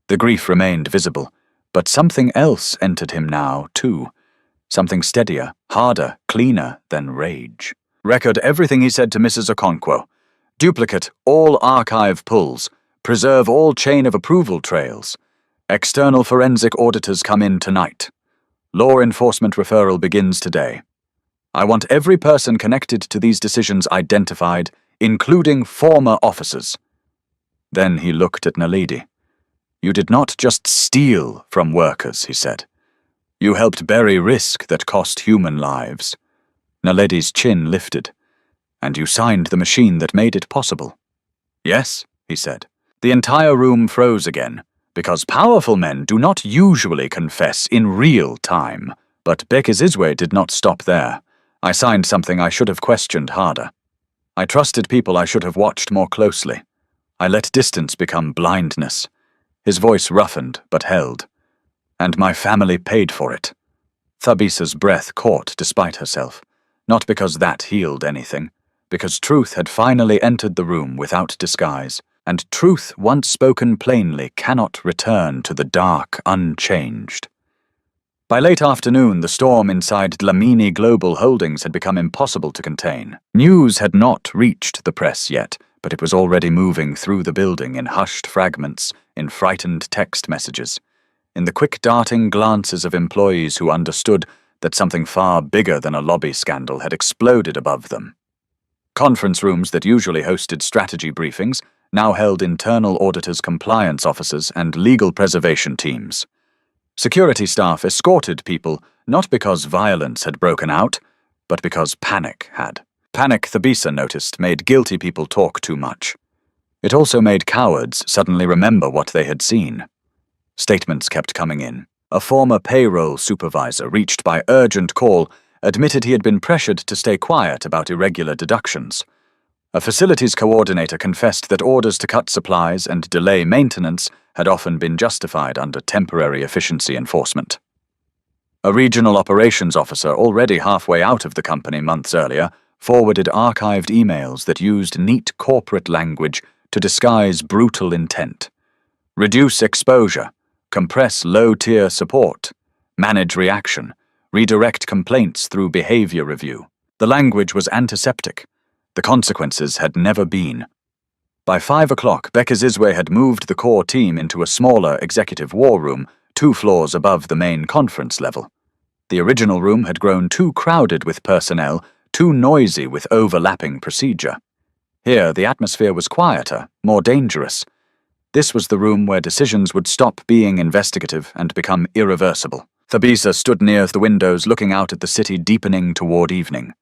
The grief remained visible, but something else entered him now, too. Something steadier, harder, cleaner than rage. Record everything he said to Mrs. Okonkwo. Duplicate all archive pulls. Preserve all chain of approval trails. External forensic auditors come in tonight. Law enforcement referral begins today. I want every person connected to these decisions identified, including former officers. Then he looked at Naledi. "You did not just steal from workers," he said. "You helped bury risk that cost human lives." Naledi's chin lifted. "And you signed the machine that made it possible." "Yes," he said. The entire room froze again, because powerful men do not usually confess in real time. But Bekizizwe did not stop there. "I signed something I should have questioned harder. I trusted people I should have watched more closely. I let distance become blindness." His voice roughened but held. "And my family paid for it. Thabisa's breath caught despite herself, not because that healed anything, because truth had finally entered the room without disguise, and truth once spoken plainly cannot return to the dark unchanged. By late afternoon, the storm inside Dlamini Global Holdings had become impossible to contain. News had not reached the press yet, but it was already moving through the building in hushed fragments, in frightened text messages, in the quick darting glances of employees who understood that something far bigger than a lobby scandal had exploded above them. Conference rooms that usually hosted strategy briefings now held internal auditors, compliance officers, and legal preservation teams. Security staff escorted people not because violence had broken out, but because panic had. Panic, Thabisa noticed, made guilty people talk too much. It also made cowards suddenly remember what they had seen. Statements kept coming in. A former payroll supervisor, reached by urgent call, admitted he had been pressured to stay quiet about irregular deductions. A facilities coordinator confessed that orders to cut supplies and delay maintenance had often been justified under temporary efficiency enforcement. A regional operations officer, already halfway out of the company months earlier, forwarded archived emails that used neat corporate language to disguise brutal intent. Reduce exposure, compress low-tier support, manage reaction, redirect complaints through behavior review. The language was antiseptic. The consequences had never been. By 5 o'clock, Bekazizwe had moved the core team into a smaller executive war room 2 floors above the main conference level. The original room had grown too crowded with personnel, too noisy with overlapping procedure. Here, the atmosphere was quieter, more dangerous. This was the room where decisions would stop being investigative and become irreversible. Thabisa stood near the windows looking out at the city deepening toward evening.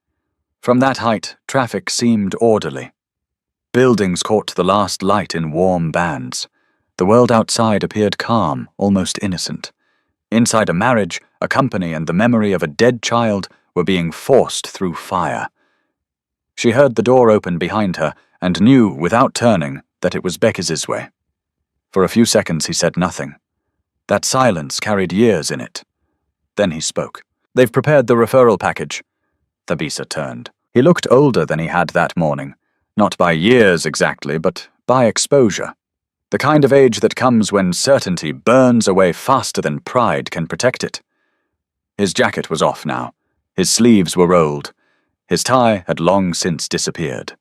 From that height, traffic seemed orderly. Buildings caught the last light in warm bands. The world outside appeared calm, almost innocent. Inside a marriage, a company, and the memory of a dead child were being forced through fire. She heard the door open behind her and knew, without turning, that it was Bekazizwe. For a few seconds he said nothing. That silence carried years in it. Then he spoke. "They've prepared the referral package." Thabisa turned. He looked older than he had that morning. Not by years exactly, but by exposure. The kind of age that comes when certainty burns away faster than pride can protect it. His jacket was off now. His sleeves were rolled. His tie had long since disappeared.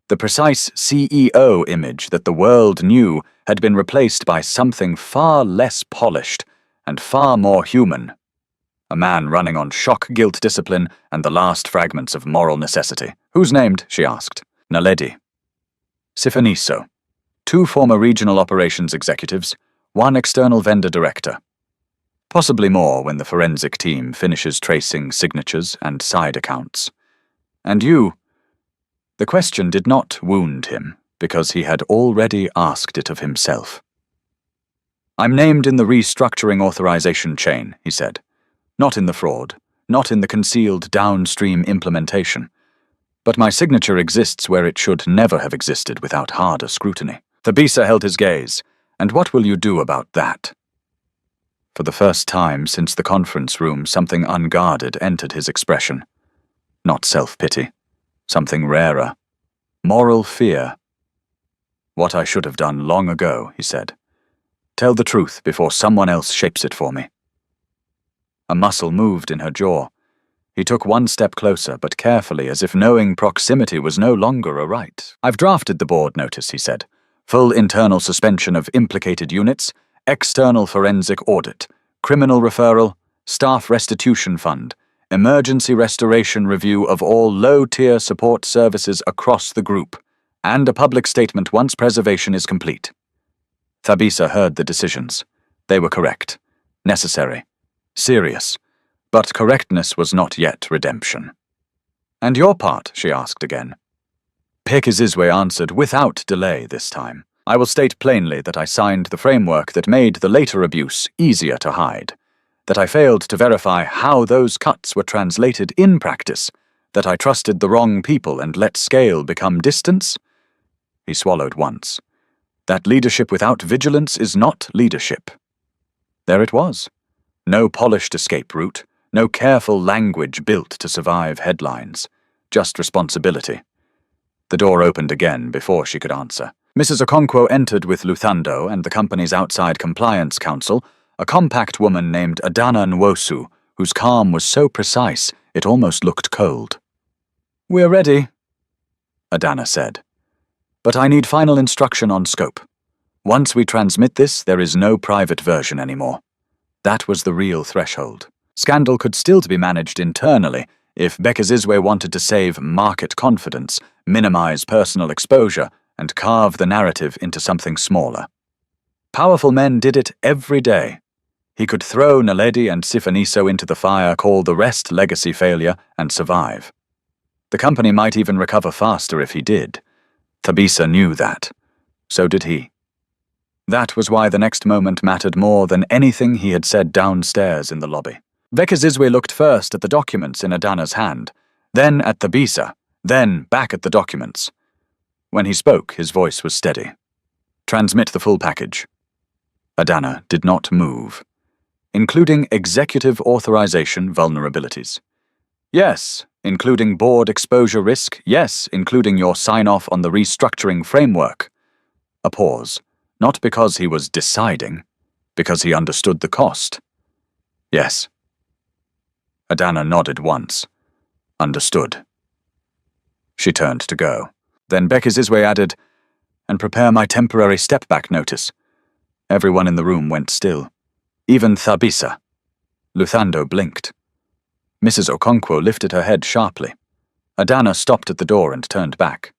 The precise CEO image that the world knew had been replaced by something far less polished and far more human. A man running on shock guilt discipline and the last fragments of moral necessity. "Who's named?" she asked. "Naledi." Sifaniso. 2 former regional operations executives, 1 external vendor director. Possibly more when the forensic team finishes tracing signatures and side accounts. "And you?" The question did not wound him, because he had already asked it of himself. "I'm named in the restructuring authorization chain," he said. "Not in the fraud, not in the concealed downstream implementation. But my signature exists where it should never have existed without harder scrutiny." Thabisa held his gaze. "And what will you do about that?" For the first time since the conference room, something unguarded entered his expression. Not self-pity. Something rarer. Moral fear. "What I should have done long ago," he said. "Tell the truth before someone else shapes it for me." A muscle moved in her jaw. He took 1 step closer, but carefully, as if knowing proximity was no longer a right. "I've drafted the board notice," he said. "Full internal suspension of implicated units, external forensic audit, criminal referral, staff restitution fund, emergency restoration review of all low-tier support services across the group, and a public statement once preservation is complete." Thabisa heard the decisions. They were correct, necessary, serious. But correctness was not yet redemption. "And your part?" she asked again. Bekazizwe answered without delay this time. "I will state plainly that I signed the framework that made the later abuse easier to hide, that I failed to verify how those cuts were translated in practice, that I trusted the wrong people and let scale become distance." He swallowed once. "That leadership without vigilance is not leadership." There it was. No polished escape route. No careful language built to survive headlines. Just responsibility. The door opened again before she could answer. Mrs. Okonkwo entered with Luthando and the company's outside compliance counsel, a compact woman named Adana Nwosu, whose calm was so precise it almost looked cold. "We're ready," Adana said. "But I need final instruction on scope. Once we transmit this, there is no private version anymore." That was the real threshold. Scandal could still be managed internally if Bekazizwe wanted to save market confidence, minimize personal exposure, and carve the narrative into something smaller. Powerful men did it every day. He could throw Naledi and Sifaniso into the fire, call the rest legacy failure, and survive. The company might even recover faster if he did. Thabisa knew that. So did he. That was why the next moment mattered more than anything he had said downstairs in the lobby. Bekazizwe looked first at the documents in Adana's hand, then at Thabisa, then back at the documents. When he spoke, his voice was steady. "Transmit the full package." Adana did not move. "Including executive authorization vulnerabilities." "Yes, including board exposure risk. Yes, including your sign-off on the restructuring framework." A pause, not because he was deciding, because he understood the cost. "Yes." Adana nodded once. Understood. She turned to go. Then Bekazizwe added, "And prepare my temporary step-back notice." Everyone in the room went still. Even Thabisa. Luthando blinked. Mrs. Okonkwo lifted her head sharply. Adana stopped at the door and turned back.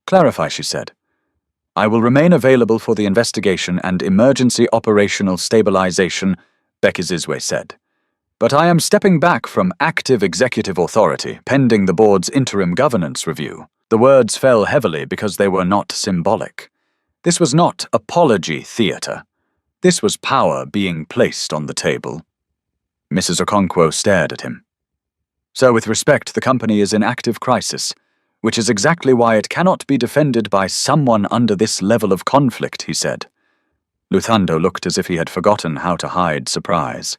"Clarify," she said. "I will remain available for the investigation and emergency operational stabilization," Bekazizwe said. "But I am stepping back from active executive authority pending the board's interim governance review." The words fell heavily because they were not symbolic. This was not apology theater. This was power being placed on the table. Mrs. Okonkwo stared at him. "So with respect, the company is in active crisis, which is exactly why it cannot be defended by someone under this level of conflict," he said. Luthando looked as if he had forgotten how to hide surprise.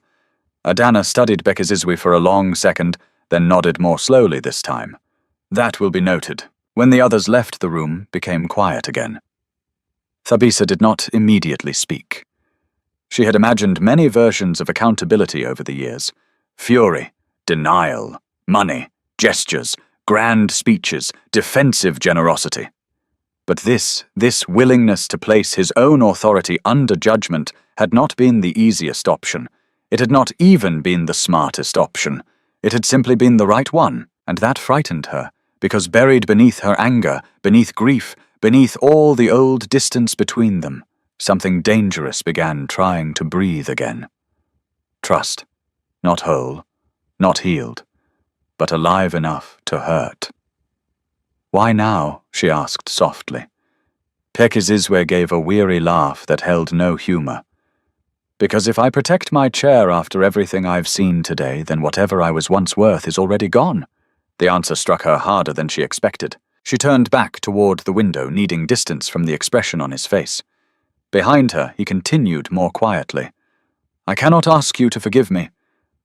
Adana studied Bekazizwe for a long second, then nodded more slowly this time. "That will be noted." When the others left the room, became quiet again. Thabisa did not immediately speak. She had imagined many versions of accountability over the years. Fury, denial, money, gestures, grand speeches, defensive generosity. But this willingness to place his own authority under judgment had not been the easiest option. It had not even been the smartest option. It had simply been the right one, and that frightened her, because buried beneath her anger, beneath grief, beneath all the old distance between them, something dangerous began trying to breathe again. Trust, not whole, not healed, but alive enough to hurt. "Why now?" she asked softly. Bekazizwe gave a weary laugh that held no humor. "Because if I protect my chair after everything I've seen today, then whatever I was once worth is already gone." The answer struck her harder than she expected. She turned back toward the window, needing distance from the expression on his face. Behind her, he continued more quietly. "I cannot ask you to forgive me.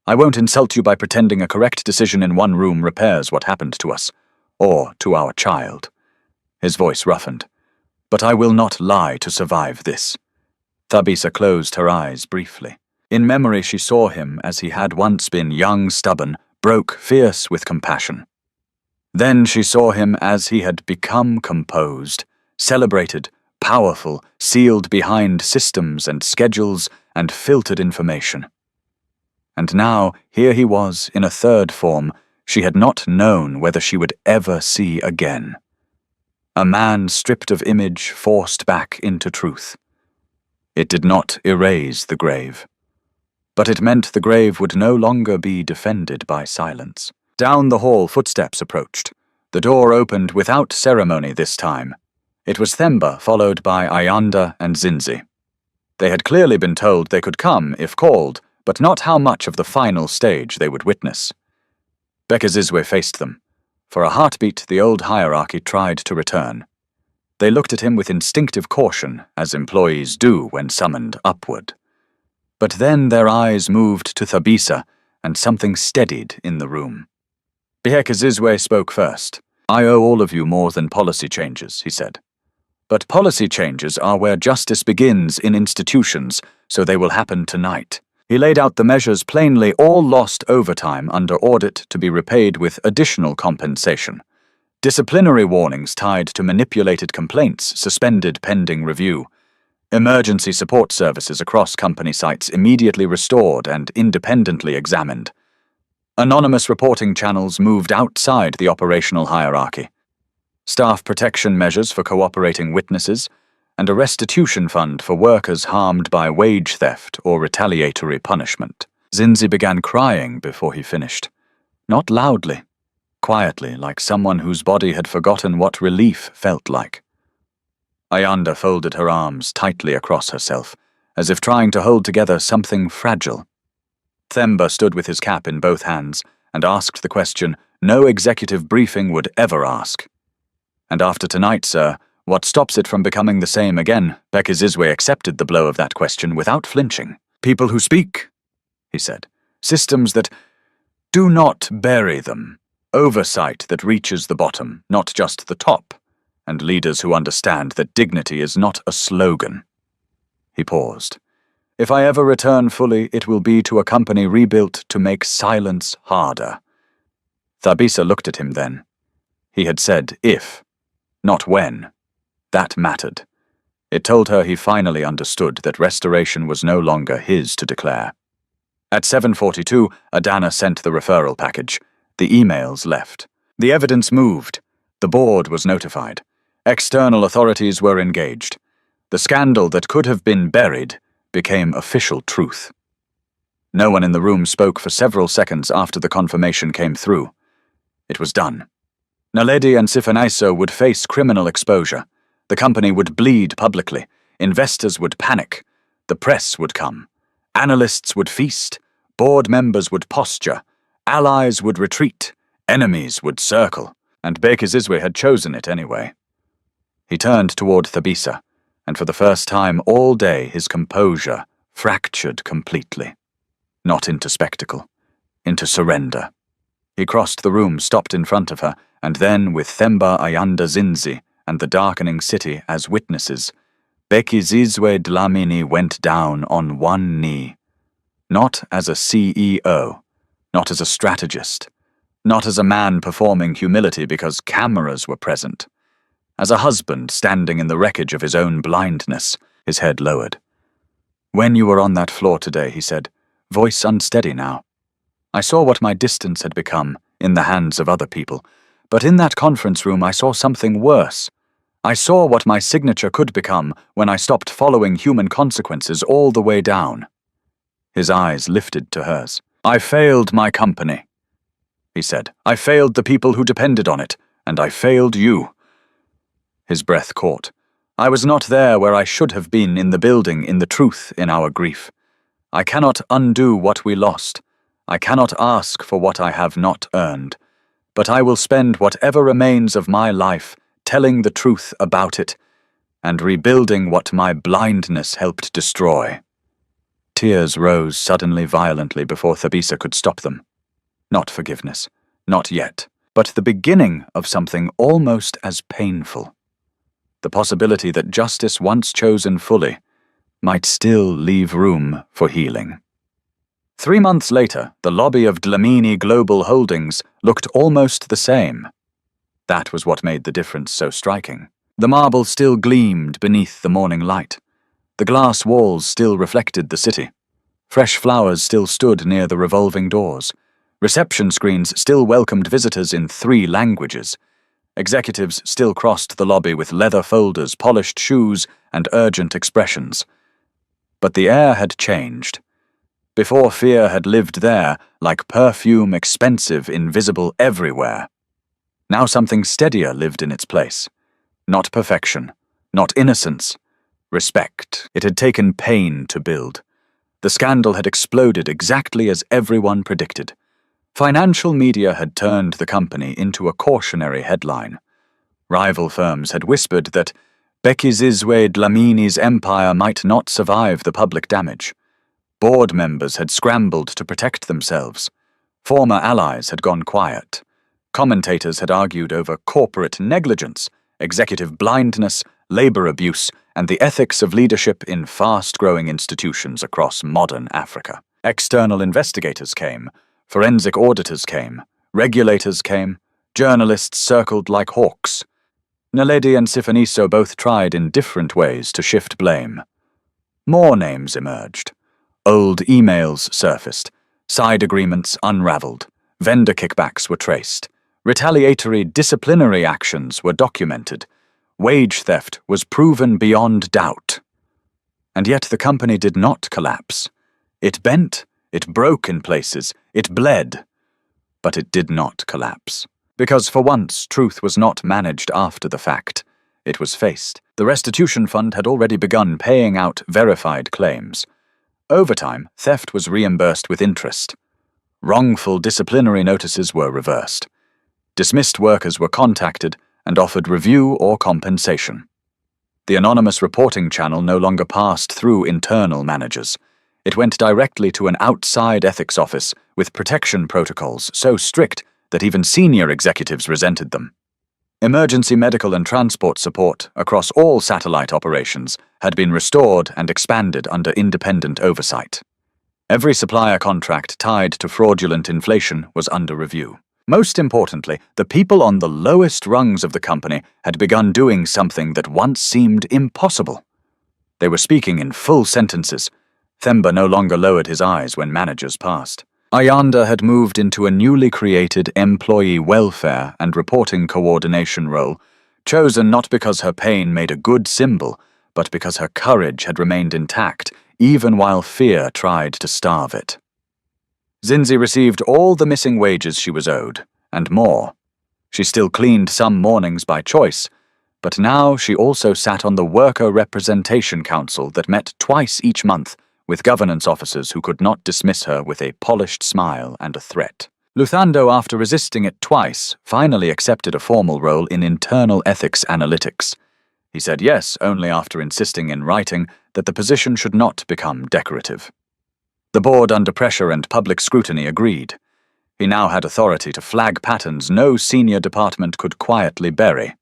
I won't insult you by pretending a correct decision in one room repairs what happened to us, or to our child." His voice roughened. "But I will not lie to survive this." Thabisa closed her eyes briefly. In memory she saw him as he had once been, young, stubborn, broke, fierce with compassion. Then she saw him as he had become composed, celebrated, powerful, sealed behind systems and schedules and filtered information. And now, here he was, in a third form, she had not known whether she would ever see again. A man stripped of image, forced back into truth. It did not erase the grave. But it meant the grave would no longer be defended by silence. Down the hall, footsteps approached. The door opened without ceremony this time. It was Themba, followed by Ayanda and Zinzi. They had clearly been told they could come if called, but not how much of the final stage they would witness. Bekazizwe faced them. For a heartbeat, the old hierarchy tried to return. They looked at him with instinctive caution, as employees do when summoned upward. But then their eyes moved to Thabisa, and something steadied in the room. Bekizizwe spoke first. "I owe all of you more than policy changes," he said. "But policy changes are where justice begins in institutions, so they will happen tonight." He laid out the measures plainly, all lost overtime under audit to be repaid with additional compensation. Disciplinary warnings tied to manipulated complaints suspended pending review. Emergency support services across company sites immediately restored and independently examined. Anonymous reporting channels moved outside the operational hierarchy. Staff protection measures for cooperating witnesses, and a restitution fund for workers harmed by wage theft or retaliatory punishment. Zinzi began crying before he finished. Not loudly, quietly, like someone whose body had forgotten what relief felt like. Ayanda folded her arms tightly across herself, as if trying to hold together something fragile. Themba stood with his cap in both hands and asked the question no executive briefing would ever ask. "And after tonight, sir, what stops it from becoming the same again?" Bekizizwe accepted the blow of that question without flinching. "People who speak," he said. "Systems that do not bury them. Oversight that reaches the bottom, not just the top. And leaders who understand that dignity is not a slogan." He paused. "If I ever return fully, it will be to a company rebuilt to make silence harder." Thabisa looked at him then. He had said if, not when. That mattered. It told her he finally understood that restoration was no longer his to declare. At 7:42, Adana sent the referral package. The emails left. The evidence moved. The board was notified. External authorities were engaged. The scandal that could have been buried became official truth. No one in the room spoke for several seconds after the confirmation came through. It was done. Naledi and Sifanaiso would face criminal exposure. The company would bleed publicly. Investors would panic. The press would come. Analysts would feast. Board members would posture. Allies would retreat. Enemies would circle. And Bekizizwe had chosen it anyway. He turned toward Thabisa, and for the first time all day his composure fractured completely. Not into spectacle, into surrender. He crossed the room, stopped in front of her, and then, with Themba, Ayanda, Zinzi, and the darkening city as witnesses, Bekizizwe Dlamini went down on one knee. Not as a CEO, not as a strategist, not as a man performing humility because cameras were present. As a husband standing in the wreckage of his own blindness, his head lowered. "When you were on that floor today," he said, voice unsteady now, "I saw what my distance had become in the hands of other people, but in that conference room I saw something worse. I saw what my signature could become when I stopped following human consequences all the way down." His eyes lifted to hers. "I failed my company," he said. "I failed the people who depended on it, and I failed you." His breath caught. "I was not there where I should have been in the building, in the truth, in our grief. I cannot undo what we lost. I cannot ask for what I have not earned. But I will spend whatever remains of my life telling the truth about it, and rebuilding what my blindness helped destroy." Tears rose suddenly violently before Thabisa could stop them. Not forgiveness, not yet, but the beginning of something almost as painful. The possibility that justice once chosen fully might still leave room for healing. 3 months later, the lobby of Dlamini Global Holdings looked almost the same. That was what made the difference so striking. The marble still gleamed beneath the morning light. The glass walls still reflected the city. Fresh flowers still stood near the revolving doors. Reception screens still welcomed visitors in 3 languages. Executives still crossed the lobby with leather folders, polished shoes, and urgent expressions. But the air had changed. Before, fear had lived there, like perfume, expensive, invisible everywhere. Now something steadier lived in its place. Not perfection, not innocence. Respect. It had taken pain to build. The scandal had exploded exactly as everyone predicted. Financial media had turned the company into a cautionary headline. Rival firms had whispered that Bekizizwe Dlamini's empire might not survive the public damage. Board members had scrambled to protect themselves. Former allies had gone quiet. Commentators had argued over corporate negligence, executive blindness, labor abuse, and the ethics of leadership in fast-growing institutions across modern Africa. External investigators came, forensic auditors came, regulators came, journalists circled like hawks. Naledi and Sifaniso both tried in different ways to shift blame. More names emerged. Old emails surfaced. Side agreements unraveled. Vendor kickbacks were traced. Retaliatory disciplinary actions were documented. Wage theft was proven beyond doubt. And yet the company did not collapse. It bent, it broke in places, it bled. But it did not collapse. Because for once, truth was not managed after the fact. It was faced. The restitution fund had already begun paying out verified claims. Over time, theft was reimbursed with interest. Wrongful disciplinary notices were reversed. Dismissed workers were contacted and offered review or compensation. The anonymous reporting channel no longer passed through internal managers. It went directly to an outside ethics office with protection protocols so strict that even senior executives resented them. Emergency medical and transport support across all satellite operations had been restored and expanded under independent oversight. Every supplier contract tied to fraudulent inflation was under review. Most importantly, the people on the lowest rungs of the company had begun doing something that once seemed impossible. They were speaking in full sentences. Themba no longer lowered his eyes when managers passed. Ayanda had moved into a newly created employee welfare and reporting coordination role, chosen not because her pain made a good symbol, but because her courage had remained intact, even while fear tried to starve it. Zinzi received all the missing wages she was owed, and more. She still cleaned some mornings by choice, but now she also sat on the Worker Representation Council that met twice each month, with governance officers who could not dismiss her with a polished smile and a threat. Luthando, after resisting it twice, finally accepted a formal role in internal ethics analytics. He said yes only after insisting in writing that the position should not become decorative. The board, under pressure and public scrutiny, agreed. He now had authority to flag patterns no senior department could quietly bury.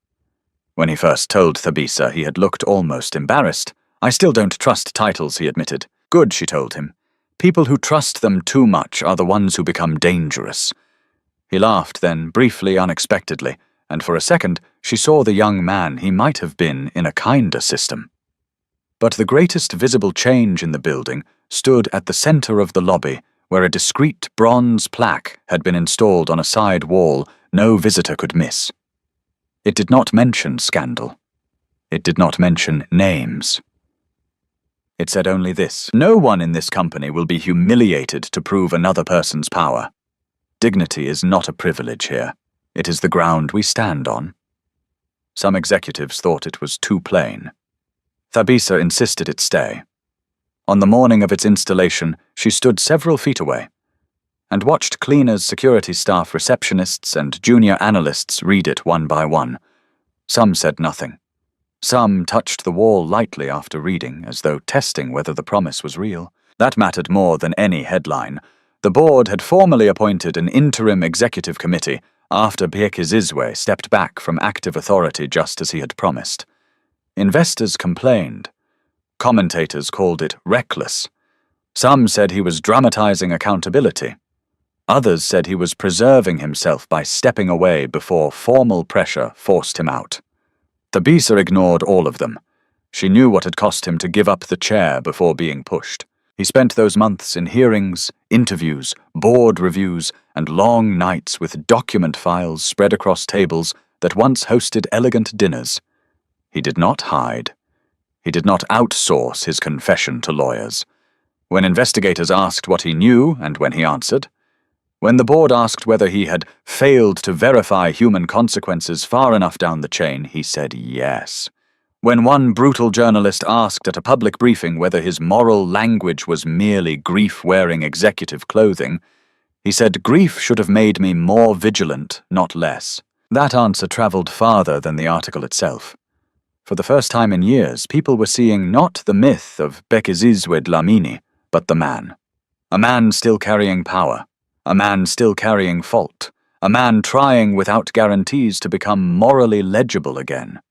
When he first told Thabisa, he had looked almost embarrassed. "I still don't trust titles," he admitted. "Good," she told him. "People who trust them too much are the ones who become dangerous." He laughed then, briefly, unexpectedly, and for a second she saw the young man he might have been in a kinder system. But the greatest visible change in the building stood at the center of the lobby, where a discreet bronze plaque had been installed on a side wall no visitor could miss. It did not mention scandal. It did not mention names. It said only this: "No one in this company will be humiliated to prove another person's power. Dignity is not a privilege here. It is the ground we stand on." Some executives thought it was too plain. Thabisa insisted it stay. On the morning of its installation, she stood several feet away and watched cleaners, security staff, receptionists, and junior analysts read it one by one. Some said nothing. Some touched the wall lightly after reading, as though testing whether the promise was real. That mattered more than any headline. The board had formally appointed an interim executive committee after Bekizizwe stepped back from active authority just as he had promised. Investors complained. Commentators called it reckless. Some said he was dramatizing accountability. Others said he was preserving himself by stepping away before formal pressure forced him out. Thabisa ignored all of them. She knew what had cost him to give up the chair before being pushed. He spent those months in hearings, interviews, board reviews, and long nights with document files spread across tables that once hosted elegant dinners. He did not hide. He did not outsource his confession to lawyers. When investigators asked what he knew and when he answered, when the board asked whether he had failed to verify human consequences far enough down the chain, he said yes. When one brutal journalist asked at a public briefing whether his moral language was merely grief-wearing executive clothing, he said grief should have made me more vigilant, not less. That answer traveled farther than the article itself. For the first time in years, people were seeing not the myth of Bekizizwe Dlamini, but the man. A man still carrying power. A man still carrying fault. A man trying without guarantees to become morally legible again.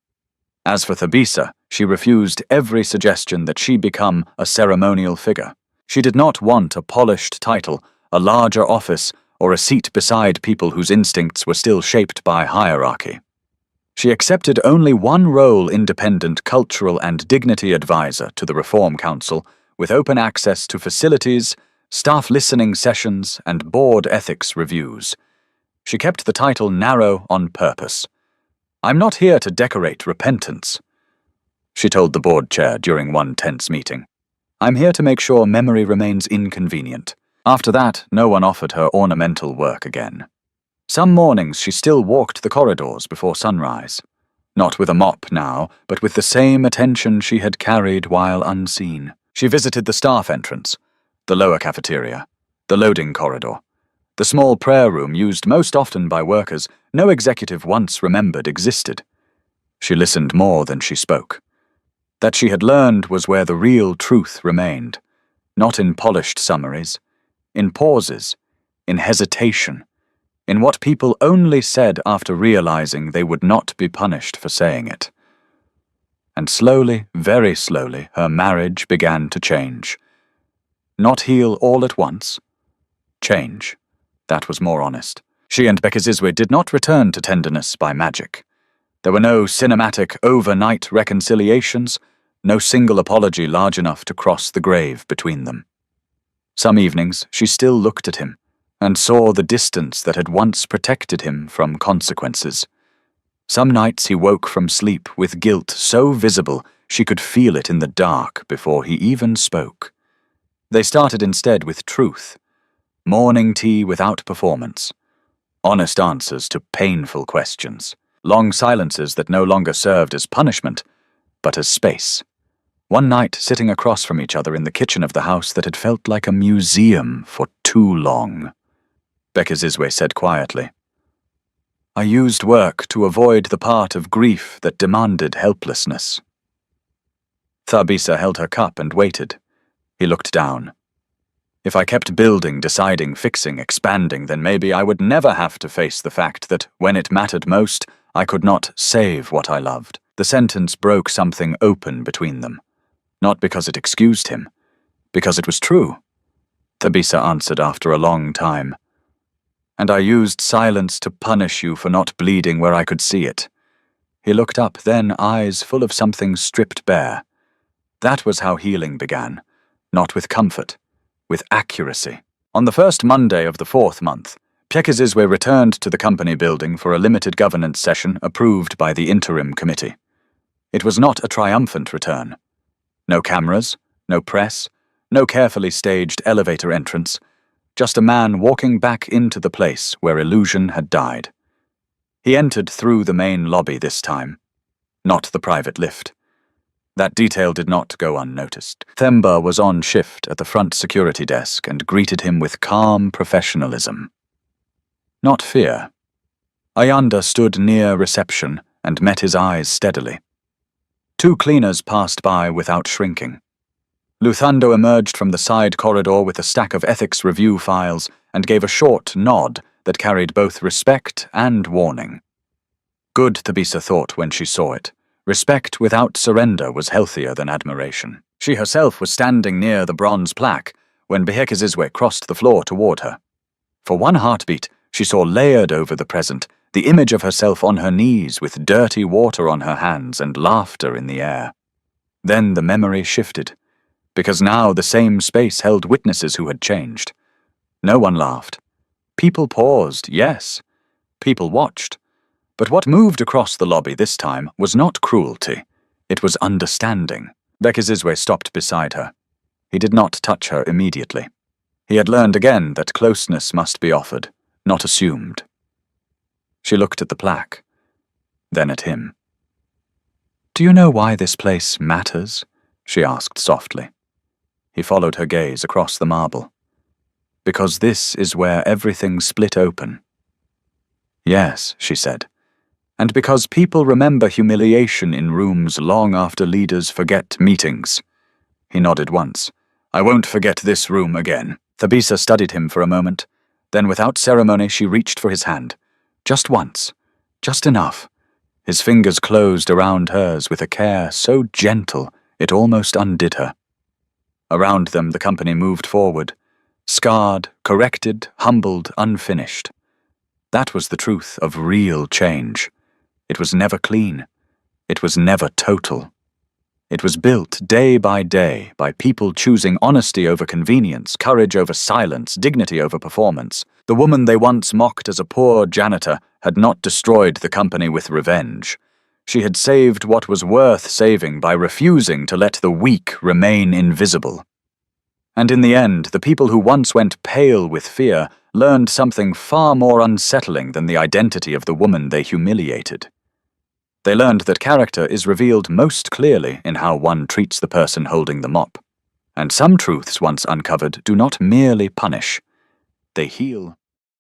As for Thabisa, she refused every suggestion that she become a ceremonial figure. She did not want a polished title, a larger office, or a seat beside people whose instincts were still shaped by hierarchy. She accepted only one role: independent cultural and dignity advisor to the Reform Council, with open access to facilities, staff listening sessions, and board ethics reviews. She kept the title narrow on purpose. "I'm not here to decorate repentance," she told the board chair during one tense meeting. "I'm here to make sure memory remains inconvenient." After that, no one offered her ornamental work again. Some mornings she still walked the corridors before sunrise. Not with a mop now, but with the same attention she had carried while unseen. She visited the staff entrance, the lower cafeteria, the loading corridor, the small prayer room used most often by workers no executive once remembered existed. She listened more than she spoke. That she had learned was where the real truth remained, not in polished summaries, in pauses, in hesitation, in what people only said after realizing they would not be punished for saying it. And slowly, very slowly, her marriage began to change. Not heal all at once. Change. That was more honest. She and Bekizizwe did not return to tenderness by magic. There were no cinematic overnight reconciliations, no single apology large enough to cross the grave between them. Some evenings she still looked at him and saw the distance that had once protected him from consequences. Some nights he woke from sleep with guilt so visible she could feel it in the dark before he even spoke. They started instead with truth. Morning tea without performance. Honest answers to painful questions. Long silences that no longer served as punishment, but as space. One night, sitting across from each other in the kitchen of the house that had felt like a museum for too long, Bekizizwe said quietly, "I used work to avoid the part of grief that demanded helplessness." Thabisa held her cup and waited. He looked down. "If I kept building, deciding, fixing, expanding, then maybe I would never have to face the fact that, when it mattered most, I could not save what I loved." The sentence broke something open between them. Not because it excused him, because it was true. Thabisa answered after a long time. "And I used silence to punish you for not bleeding where I could see it." He looked up, then eyes full of something stripped bare. That was how healing began, not with comfort, with accuracy. On the first Monday of the 4th month, Bekizizwe returned to the company building for a limited governance session approved by the interim committee. It was not a triumphant return. No cameras, no press, no carefully staged elevator entrance, just a man walking back into the place where illusion had died. He entered through the main lobby this time, not the private lift. That detail did not go unnoticed. Themba was on shift at the front security desk and greeted him with calm professionalism. Not fear. Ayanda stood near reception and met his eyes steadily. 2 cleaners passed by without shrinking. Luthando emerged from the side corridor with a stack of ethics review files and gave a short nod that carried both respect and warning. Good, Thabisa thought when she saw it. Respect without surrender was healthier than admiration. She herself was standing near the bronze plaque when Bekizizwe crossed the floor toward her. For one heartbeat, she saw layered over the present the image of herself on her knees with dirty water on her hands and laughter in the air. Then the memory shifted, because now the same space held witnesses who had changed. No one laughed. People paused, yes. People watched. But what moved across the lobby this time was not cruelty. It was understanding. Bekizizwe stopped beside her. He did not touch her immediately. He had learned again that closeness must be offered, not assumed. She looked at the plaque, then at him. "Do you know why this place matters?" she asked softly. He followed her gaze across the marble. "Because this is where everything split open." "Yes," she said, "and because people remember humiliation in rooms long after leaders forget meetings." He nodded once, I won't forget this room again. Thabisa studied him for a moment. Then without ceremony she reached for his hand. Just once. Just enough. His fingers closed around hers with a care so gentle it almost undid her. Around them the company moved forward. Scarred, corrected, humbled, unfinished. That was the truth of real change. It was never clean. It was never total. It was built day by day by people choosing honesty over convenience, courage over silence, dignity over performance. The woman they once mocked as a poor janitor had not destroyed the company with revenge. She had saved what was worth saving by refusing to let the weak remain invisible. And in the end, the people who once went pale with fear learned something far more unsettling than the identity of the woman they humiliated. They learned that character is revealed most clearly in how one treats the person holding the mop. And some truths once uncovered do not merely punish. They heal.